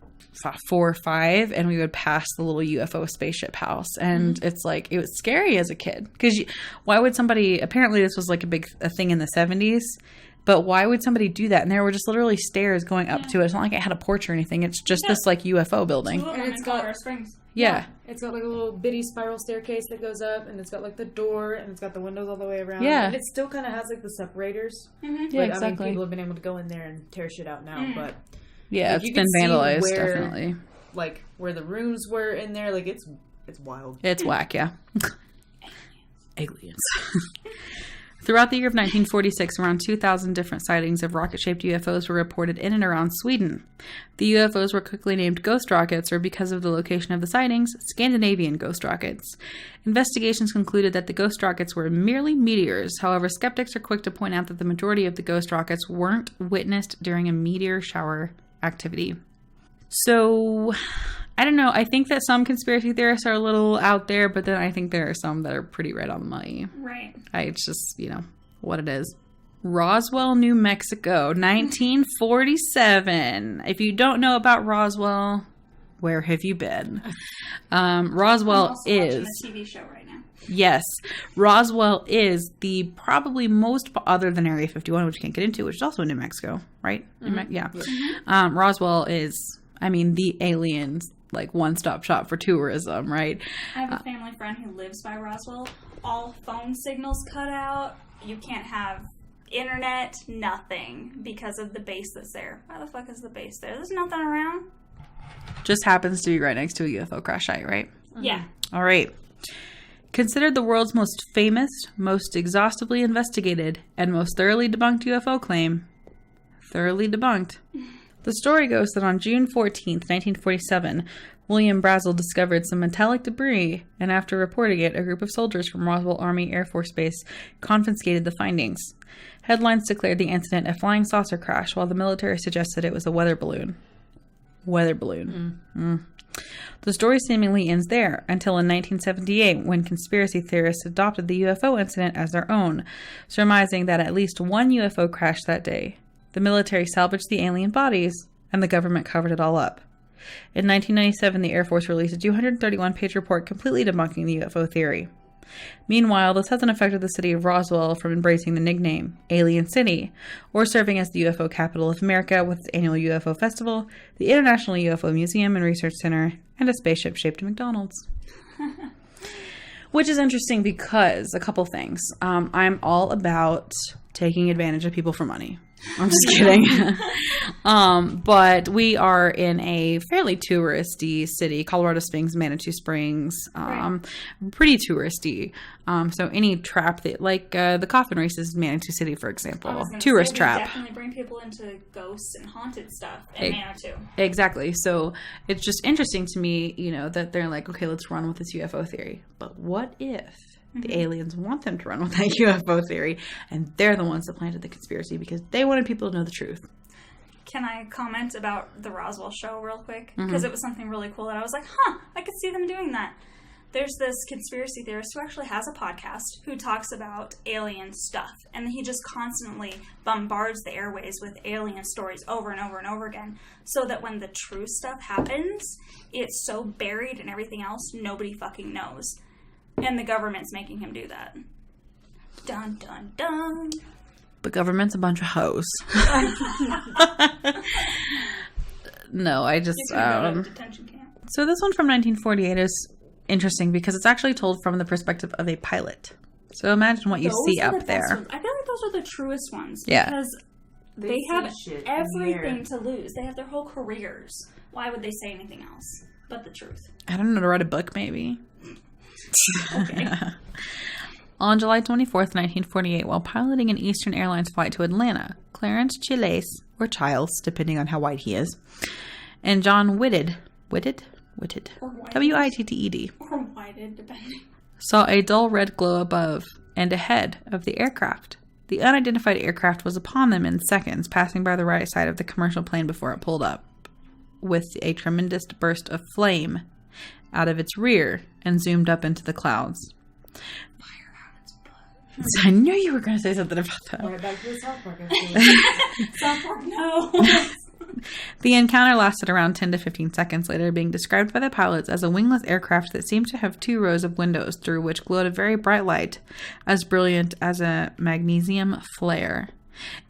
4 or 5, and we would pass the little UFO spaceship house, and it's like, it was scary as a kid, because why would somebody, apparently this was, like, a thing in the 70s, but why would somebody do that? And there were just literally stairs going up to it. It's not like it had a porch or anything. It's just this, like, UFO building. And it's Colorado Springs. Yeah. It's got, like, a little bitty spiral staircase that goes up, and it's got, like, the door, and it's got the windows all the way around. Yeah. And it still kind of has, like, the separators. Mm-hmm. Yeah, Like, exactly. I mean, people have been able to go in there and tear shit out now, but... Yeah, like, it's you been can see vandalized, where, definitely. Like, where the rooms were in there, like, it's wild. It's whack, yeah. Aliens. Throughout the year of 1946, around 2,000 different sightings of rocket-shaped UFOs were reported in and around Sweden. The UFOs were quickly named ghost rockets, or because of the location of the sightings, Scandinavian ghost rockets. Investigations concluded that the ghost rockets were merely meteors. However, skeptics are quick to point out that the majority of the ghost rockets weren't witnessed during a meteor shower activity. So, I don't know. I think that some conspiracy theorists are a little out there, but then I think there are some that are pretty right on the money. Right. It's just, what it is. Roswell, New Mexico, 1947. If you don't know about Roswell, where have you been? Roswell I'm also is... watching a TV show right now. Yes. Roswell is the probably most, other than Area 51, which you can't get into, which is also in New Mexico, right? Yeah. Roswell is, the aliens, like, one-stop shop for tourism, right? I have a family friend who lives by Roswell. All phone signals cut out. You can't have internet, nothing, because of the base that's there. Why the fuck is the base there? There's nothing around. Just happens to be right next to a UFO crash site, right? Yeah. All right. Considered the world's most famous, most exhaustively investigated, and most thoroughly debunked UFO claim. Thoroughly debunked. The story goes that on June 14th, 1947, William Brazel discovered some metallic debris, and after reporting it, a group of soldiers from Roswell Army Air Force Base confiscated the findings. Headlines declared the incident a flying saucer crash, while the military suggested it was a weather balloon. Weather balloon. The story seemingly ends there, until in 1978, when conspiracy theorists adopted the UFO incident as their own, surmising that at least one UFO crashed that day. The military salvaged the alien bodies, and the government covered it all up. In 1997, the Air Force released a 231-page report completely debunking the UFO theory. Meanwhile, this hasn't affected the city of Roswell from embracing the nickname Alien City, or serving as the UFO capital of America with its annual UFO festival, the International UFO Museum and Research Center, and a spaceship-shaped McDonald's. Which is interesting because, a couple things. I'm all about taking advantage of people for money. I'm just kidding. But we are in a fairly touristy city, Colorado Springs, Manitou Springs, pretty touristy. So any trap that, like the coffin races in Manitou City, for example, tourist trap. Definitely bring people into ghosts and haunted stuff in Manitou. Exactly. So it's just interesting to me, that they're like, okay, let's run with this UFO theory. But what if the aliens want them to run with that UFO theory, and they're the ones that planted the conspiracy because they wanted people to know the truth? Can I comment about the Roswell show real quick? Because it was something really cool that I was like, I could see them doing that. There's this conspiracy theorist who actually has a podcast who talks about alien stuff. And he just constantly bombards the airways with alien stories over and over and over again. So that when the true stuff happens, it's so buried in everything else, nobody fucking knows. And the government's making him do that. Dun, dun, dun. The government's a bunch of hoes. No, I just... detention camp. So this one from 1948 is interesting because it's actually told from the perspective of a pilot. So imagine what you see up there. I feel like those are the truest ones. Yeah. Because they have everything to lose. They have their whole careers. Why would they say anything else but the truth? I don't know, to write a book maybe. Okay. On July 24th, 1948, while piloting an Eastern Airlines flight to Atlanta, Clarence Chiles, or Childs, depending on how white he is, and John Whitted, W-I-T-T-E-D, Or whited, depending. saw a dull red glow above and ahead of the aircraft. The unidentified aircraft was upon them in seconds, passing by the right side of the commercial plane before it pulled up, with a tremendous burst of flame out of its rear and zoomed up into the clouds. I knew you were going to say something about that. Right back to the South Park. South Park, no. The encounter lasted around 10 to 15 seconds, later being described by the pilots as a wingless aircraft that seemed to have 2 rows of windows through which glowed a very bright light, as brilliant as a magnesium flare.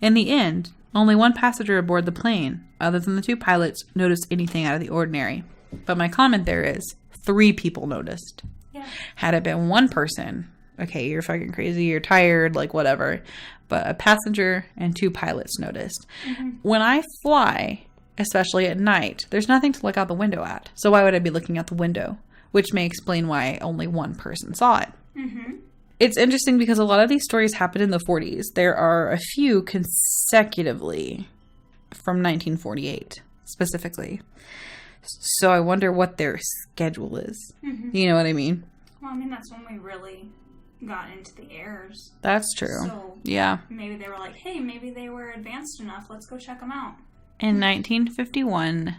In the end, only one passenger aboard the plane, other than the 2 pilots, noticed anything out of the ordinary. But my comment there is, 3 people noticed. Yeah. Had it been one person... okay, you're fucking crazy, you're tired, like whatever. But a passenger and 2 pilots noticed. Mm-hmm. When I fly, especially at night, there's nothing to look out the window at. So why would I be looking out the window? Which may explain why only one person saw it. Mm-hmm. It's interesting because a lot of these stories happened in the 40s. There are a few consecutively from 1948, specifically. So I wonder what their schedule is. Mm-hmm. You know what I mean? Well, I mean, that's when we really got into the airs. That's true. So yeah. Maybe they were like, hey, maybe they were advanced enough. Let's go check them out. In 1951,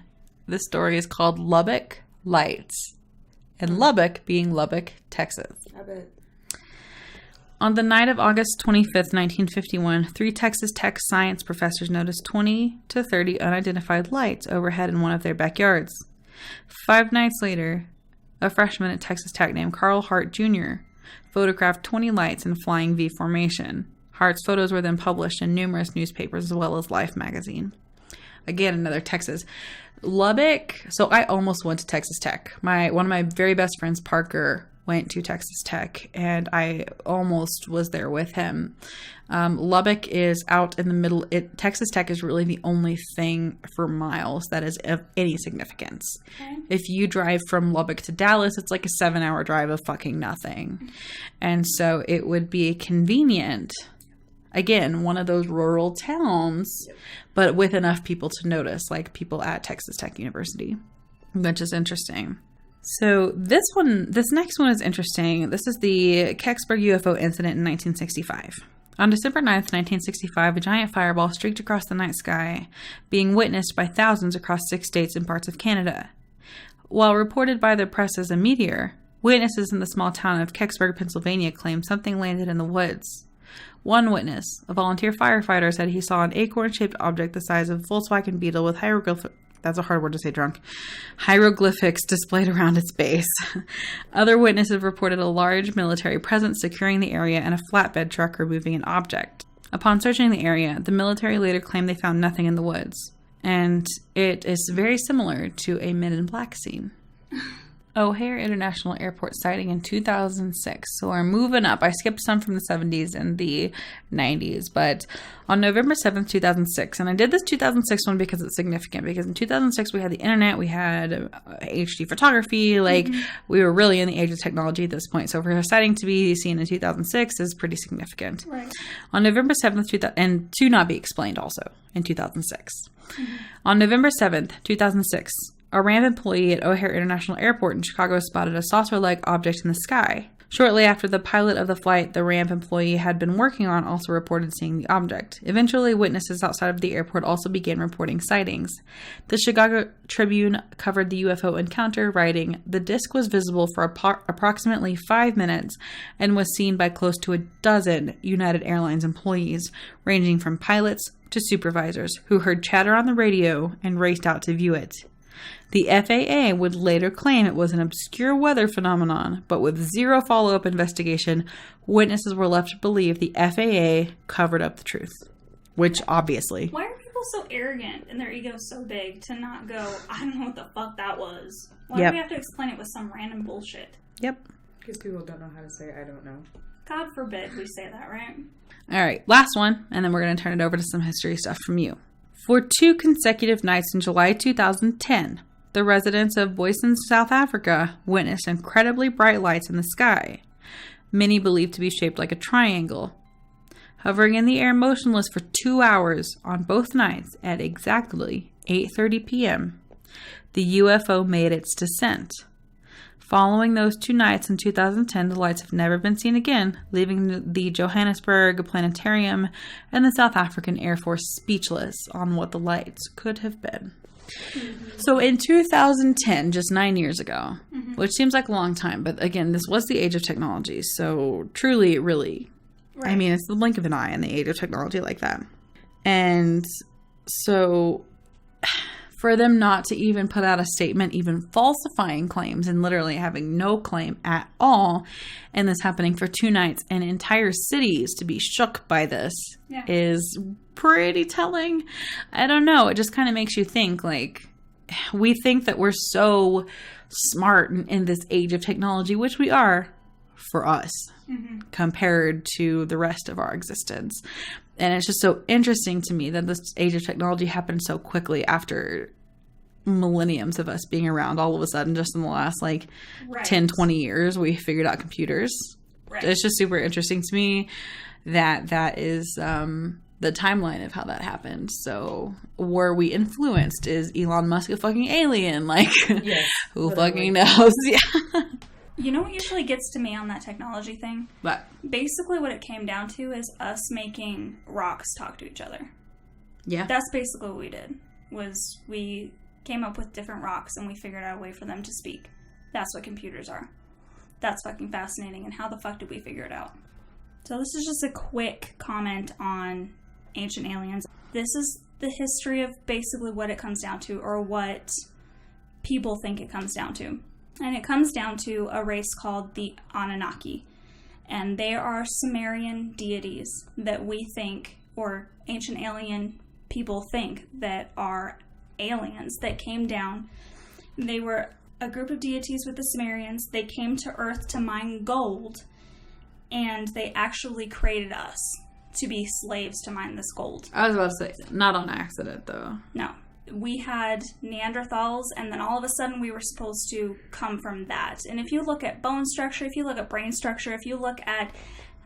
the story is called Lubbock Lights. And Lubbock being Lubbock, Texas. I bet. On the night of August 25th, 1951, 3 Texas Tech science professors noticed 20 to 30 unidentified lights overhead in one of their backyards. 5 nights later, a freshman at Texas Tech named Carl Hart Jr. photographed 20 lights in flying V formation. Hart's photos were then published in numerous newspapers as well as Life magazine. Again, another Texas. Lubbock, so I almost went to Texas Tech. One of my very best friends, Parker, went to Texas Tech, and I almost was there with him. Lubbock is out in the middle. Texas Tech is really the only thing for miles that is of any significance. Okay. If you drive from Lubbock to Dallas, it's like a 7-hour drive of fucking nothing. And so it would be convenient. Again, one of those rural towns, but with enough people to notice, like people at Texas Tech University, which is interesting. So this next one is interesting. This is the Kecksburg UFO incident in 1965. On December 9th, 1965, a giant fireball streaked across the night sky, being witnessed by thousands across 6 states and parts of Canada. While reported by the press as a meteor, witnesses in the small town of Kecksburg, Pennsylvania, claimed something landed in the woods. One witness, a volunteer firefighter, said he saw an acorn-shaped object the size of a Volkswagen Beetle with hieroglyphics displayed around its base. Other witnesses reported a large military presence securing the area and a flatbed truck removing an object. Upon searching the area, the military later claimed they found nothing in the woods. And it is very similar to a Men in Black scene. O'Hare International Airport sighting in 2006. So we're moving up. I skipped some from the 70s and the 90s. But on November 7th, 2006, and I did this 2006 one because it's significant. Because in 2006, we had the internet. We had HD photography. We were really in the age of technology at this point. So for a sighting to be seen in 2006 is pretty significant. Right. On November 7th, and to not be explained also in 2006. Mm-hmm. On November 7th, 2006, a ramp employee at O'Hare International Airport in Chicago spotted a saucer-like object in the sky. Shortly after the pilot of the flight the ramp employee had been working on also reported seeing the object. Eventually, witnesses outside of the airport also began reporting sightings. The Chicago Tribune covered the UFO encounter, writing, "The disc was visible for approximately 5 minutes and was seen by close to a dozen United Airlines employees, ranging from pilots to supervisors, who heard chatter on the radio and raced out to view it." The FAA would later claim it was an obscure weather phenomenon, but with zero follow-up investigation, witnesses were left to believe the FAA covered up the truth. Which, obviously... Why are people so arrogant and their ego so big to not go, I don't know what the fuck that was? Why do we have to explain it with some random bullshit? Yep. Because people don't know how to say, I don't know. God forbid we say that, right? All right, last one, and then we're going to turn it over to some history stuff from you. For 2 consecutive nights in July 2010, the residents of Boysen, South Africa, witnessed incredibly bright lights in the sky, many believed to be shaped like a triangle, hovering in the air motionless for 2 hours on both nights at exactly 8:30 p.m. The UFO made its descent. Following those 2 nights in 2010, the lights have never been seen again, leaving the Johannesburg Planetarium and the South African Air Force speechless on what the lights could have been. So in 2010, just 9 years ago, which seems like a long time, but again, this was the age of technology. So truly, really, right. I mean, it's the blink of an eye in the age of technology like that. And so for them not to even put out a statement, even falsifying claims and literally having no claim at all, and this happening for 2 nights and entire cities to be shook by this is pretty telling. I don't know. It just kind of makes you think, like, we think that we're so smart in this age of technology, which we are for us compared to the rest of our existence. And it's just so interesting to me that this age of technology happened so quickly after millenniums of us being around. All of a sudden, just in the last 10, 20 years, we figured out computers. Right. It's just super interesting to me that is the timeline of how that happened. So were we influenced? Is Elon Musk a fucking alien? Yes, who fucking knows? Yeah. You know what usually gets to me on that technology thing? What? Basically what it came down to is us making rocks talk to each other. Yeah. That's basically what we did, was we came up with different rocks and we figured out a way for them to speak. That's what computers are. That's fucking fascinating. And how the fuck did we figure it out? So this is just a quick comment on ancient aliens. This is the history of basically what it comes down to, or what people think it comes down to. And it comes down to a race called the Anunnaki. And they are Sumerian deities that we think, or ancient alien people think, that are aliens that came down. They were a group of deities with the Sumerians. They came to Earth to mine gold, and they actually created us to be slaves to mine this gold. I was about to say, not on accident, though. No. We had Neanderthals, and then all of a sudden we were supposed to come from that. And if you look at bone structure, if you look at brain structure, if you look at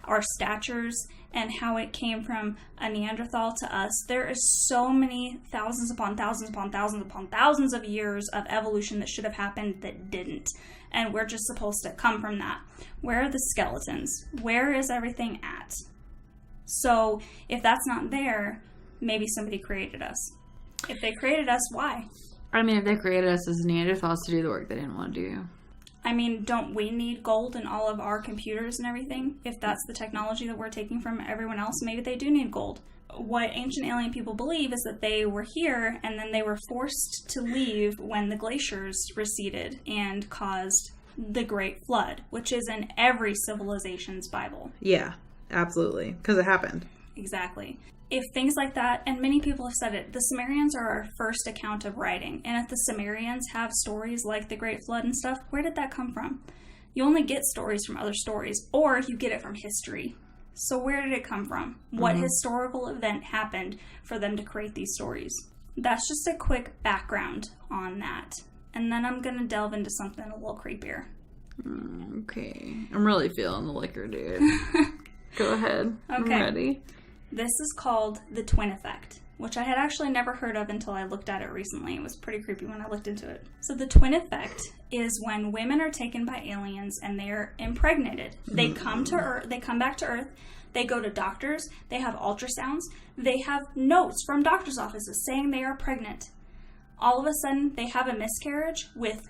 our statures and how it came from a Neanderthal to us, there is so many thousands upon thousands upon thousands upon thousands of years of evolution that should have happened that didn't. And we're just supposed to come from that. Where are the skeletons? Where is everything at? So if that's not there, maybe somebody created us. If they created us, why? I mean, if they created us as Neanderthals to do the work they didn't want to do. I mean, don't we need gold in all of our computers and everything? If that's the technology that we're taking from everyone else, maybe they do need gold. What ancient alien people believe is that they were here and then they were forced to leave when the glaciers receded and caused the Great Flood, which is in every civilization's Bible. Yeah, absolutely. Because it happened. Exactly. If things like that, and many people have said it, the Sumerians are our first account of writing. And if the Sumerians have stories like the Great Flood and stuff, where did that come from? You only get stories from other stories, or you get it from history. So where did it come from? What historical event happened for them to create these stories? That's just a quick background on that. And then I'm going to delve into something a little creepier. Okay. I'm really feeling the liquor, dude. Go ahead. Okay. I'm ready. This is called the twin effect. which I had actually never heard of until I looked at it recently. It was pretty creepy when I looked into it. So the twin effect is when women are taken by aliens and they're impregnated. They come to Earth, they come back to Earth, they go to doctors, they have ultrasounds, they have notes from doctors' offices saying they are pregnant. All of a sudden, they have a miscarriage with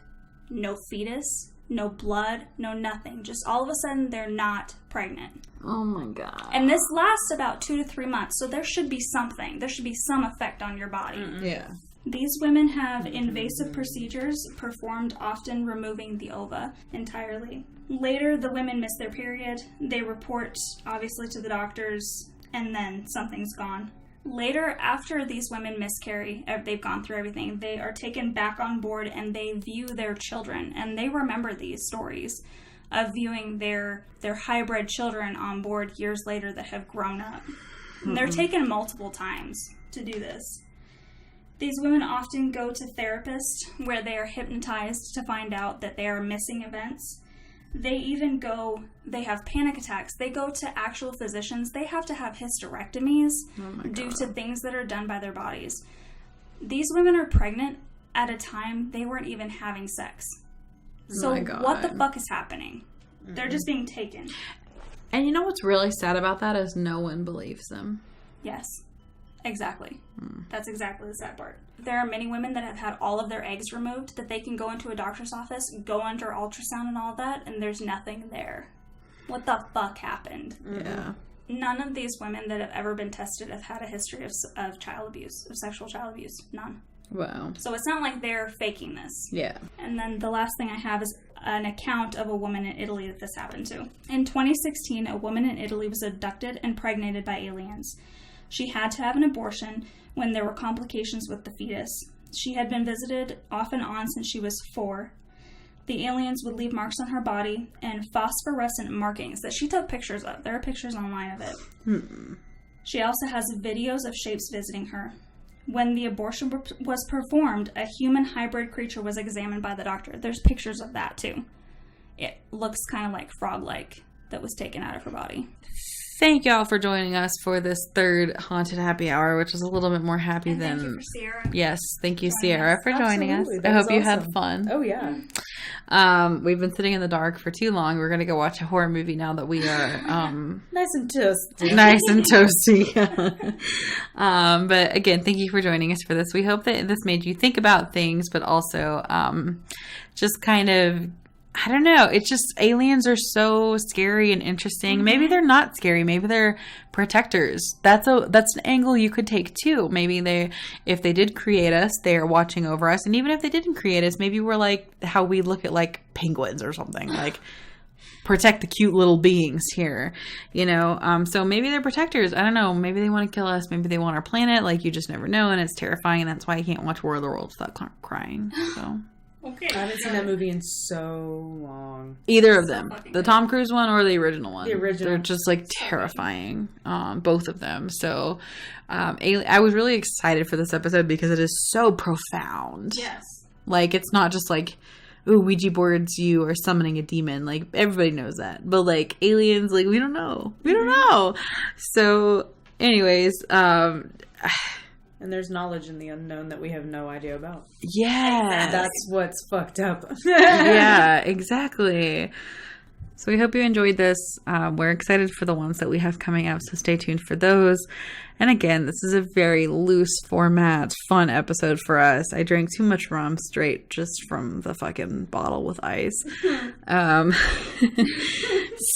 no fetus, no blood, no nothing. Just all of a sudden, they're not pregnant. Oh my God. And this lasts about 2 to 3 months, so there should be something. There should be some effect on your body. Yeah. These women have invasive procedures performed, often removing the ova entirely. Later, the women miss their period. They report, obviously, to the doctors, and then something's gone. Later, after these women miscarry, they've gone through everything, they are taken back on board and they view their children. And they remember these stories of viewing their hybrid children on board years later that have grown up. And they're taken multiple times to do this. These women often go to therapists where they are hypnotized to find out that they are missing events. They have panic attacks. They go to actual physicians. They have to have hysterectomies due to things that are done by their bodies. These women are pregnant at a time they weren't even having sex. So what the fuck is happening? They're just being taken. And you know what's really sad about that is no one believes them. Yes, exactly. That's exactly the sad part. There are many women that have had all of their eggs removed that they can go into a doctor's office, go under ultrasound and all that, and there's nothing there. What the fuck happened? Yeah. None of these women that have ever been tested have had a history of child abuse, of sexual child abuse. None. Wow. So it's not like they're faking this. Yeah. And then the last thing I have is an account of a woman in Italy that this happened to. In 2016, a woman in Italy was abducted and impregnated by aliens. She had to have an abortion when there were complications with the fetus. She had been visited off and on since she was 4. The aliens would leave marks on her body and phosphorescent markings that she took pictures of. There are pictures online of it. She also has videos of shapes visiting her. When the abortion was performed, a human hybrid creature was examined by the doctor. There's pictures of that too. It looks kind of like frog-like that was taken out of her body. Thank y'all for joining us for this third Haunted Happy Hour, which was a little bit more happy And than... thank you for Ciara. Yes, thank you, Ciara, for joining us. Absolutely. I That hope you was had awesome. fun. Oh, yeah. We've been sitting in the dark for too long. We're going to go watch a horror movie now that we are... Nice and toasty. nice and toasty. But again, thank you for joining us for this. We hope that this made you think about things, but also just kind of... I don't know. It's just aliens are so scary and interesting. Maybe they're not scary. Maybe they're protectors. That's an angle you could take too. Maybe if they did create us, they are watching over us. And even if they didn't create us, maybe we're like how we look at like penguins or something. Like protect the cute little beings here, you know? So maybe they're protectors. I don't know. Maybe they want to kill us. Maybe they want our planet. Like you just never know. And it's terrifying. And that's why I can't watch War of the Worlds without crying. So. Okay. I haven't seen that movie in so long. Either of them. fucking The good. Tom Cruise one or the original one. The original. They're just like terrifying. Both of them. So I was really excited for this episode because it is so profound. Yes. Like it's not just like, ooh, Ouija boards you are summoning a demon. Like everybody knows that. But like aliens, like we don't know. We don't know. So anyways, And there's knowledge in the unknown that we have no idea about. yeah. That's what's fucked up. Yeah, exactly. So we hope you enjoyed this. We're excited for the ones that we have coming up, so stay tuned for those. And again, this is a very loose format, fun episode for us. I drank too much rum straight just from the fucking bottle with ice.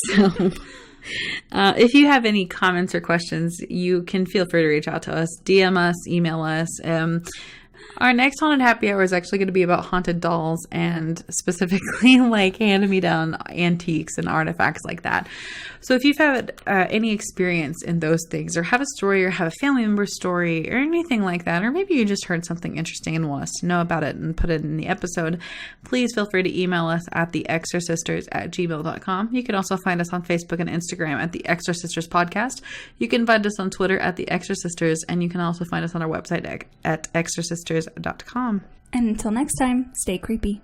So... if you have any comments or questions, you can feel free to reach out to us, DM us, email us. Our next Haunted Happy Hour is actually going to be about haunted dolls and specifically like hand-me-down antiques and artifacts like that. So if you've had any experience in those things or have a story or have a family member story or anything like that, or maybe you just heard something interesting and want us to know about it and put it in the episode, please feel free to email us at theextrasisters@gmail.com. You can also find us on Facebook and Instagram at The Extra Sisters Podcast. You can find us on Twitter at The Extra Sisters, and you can also find us on our website at extrasisters.com. And until next time, stay creepy.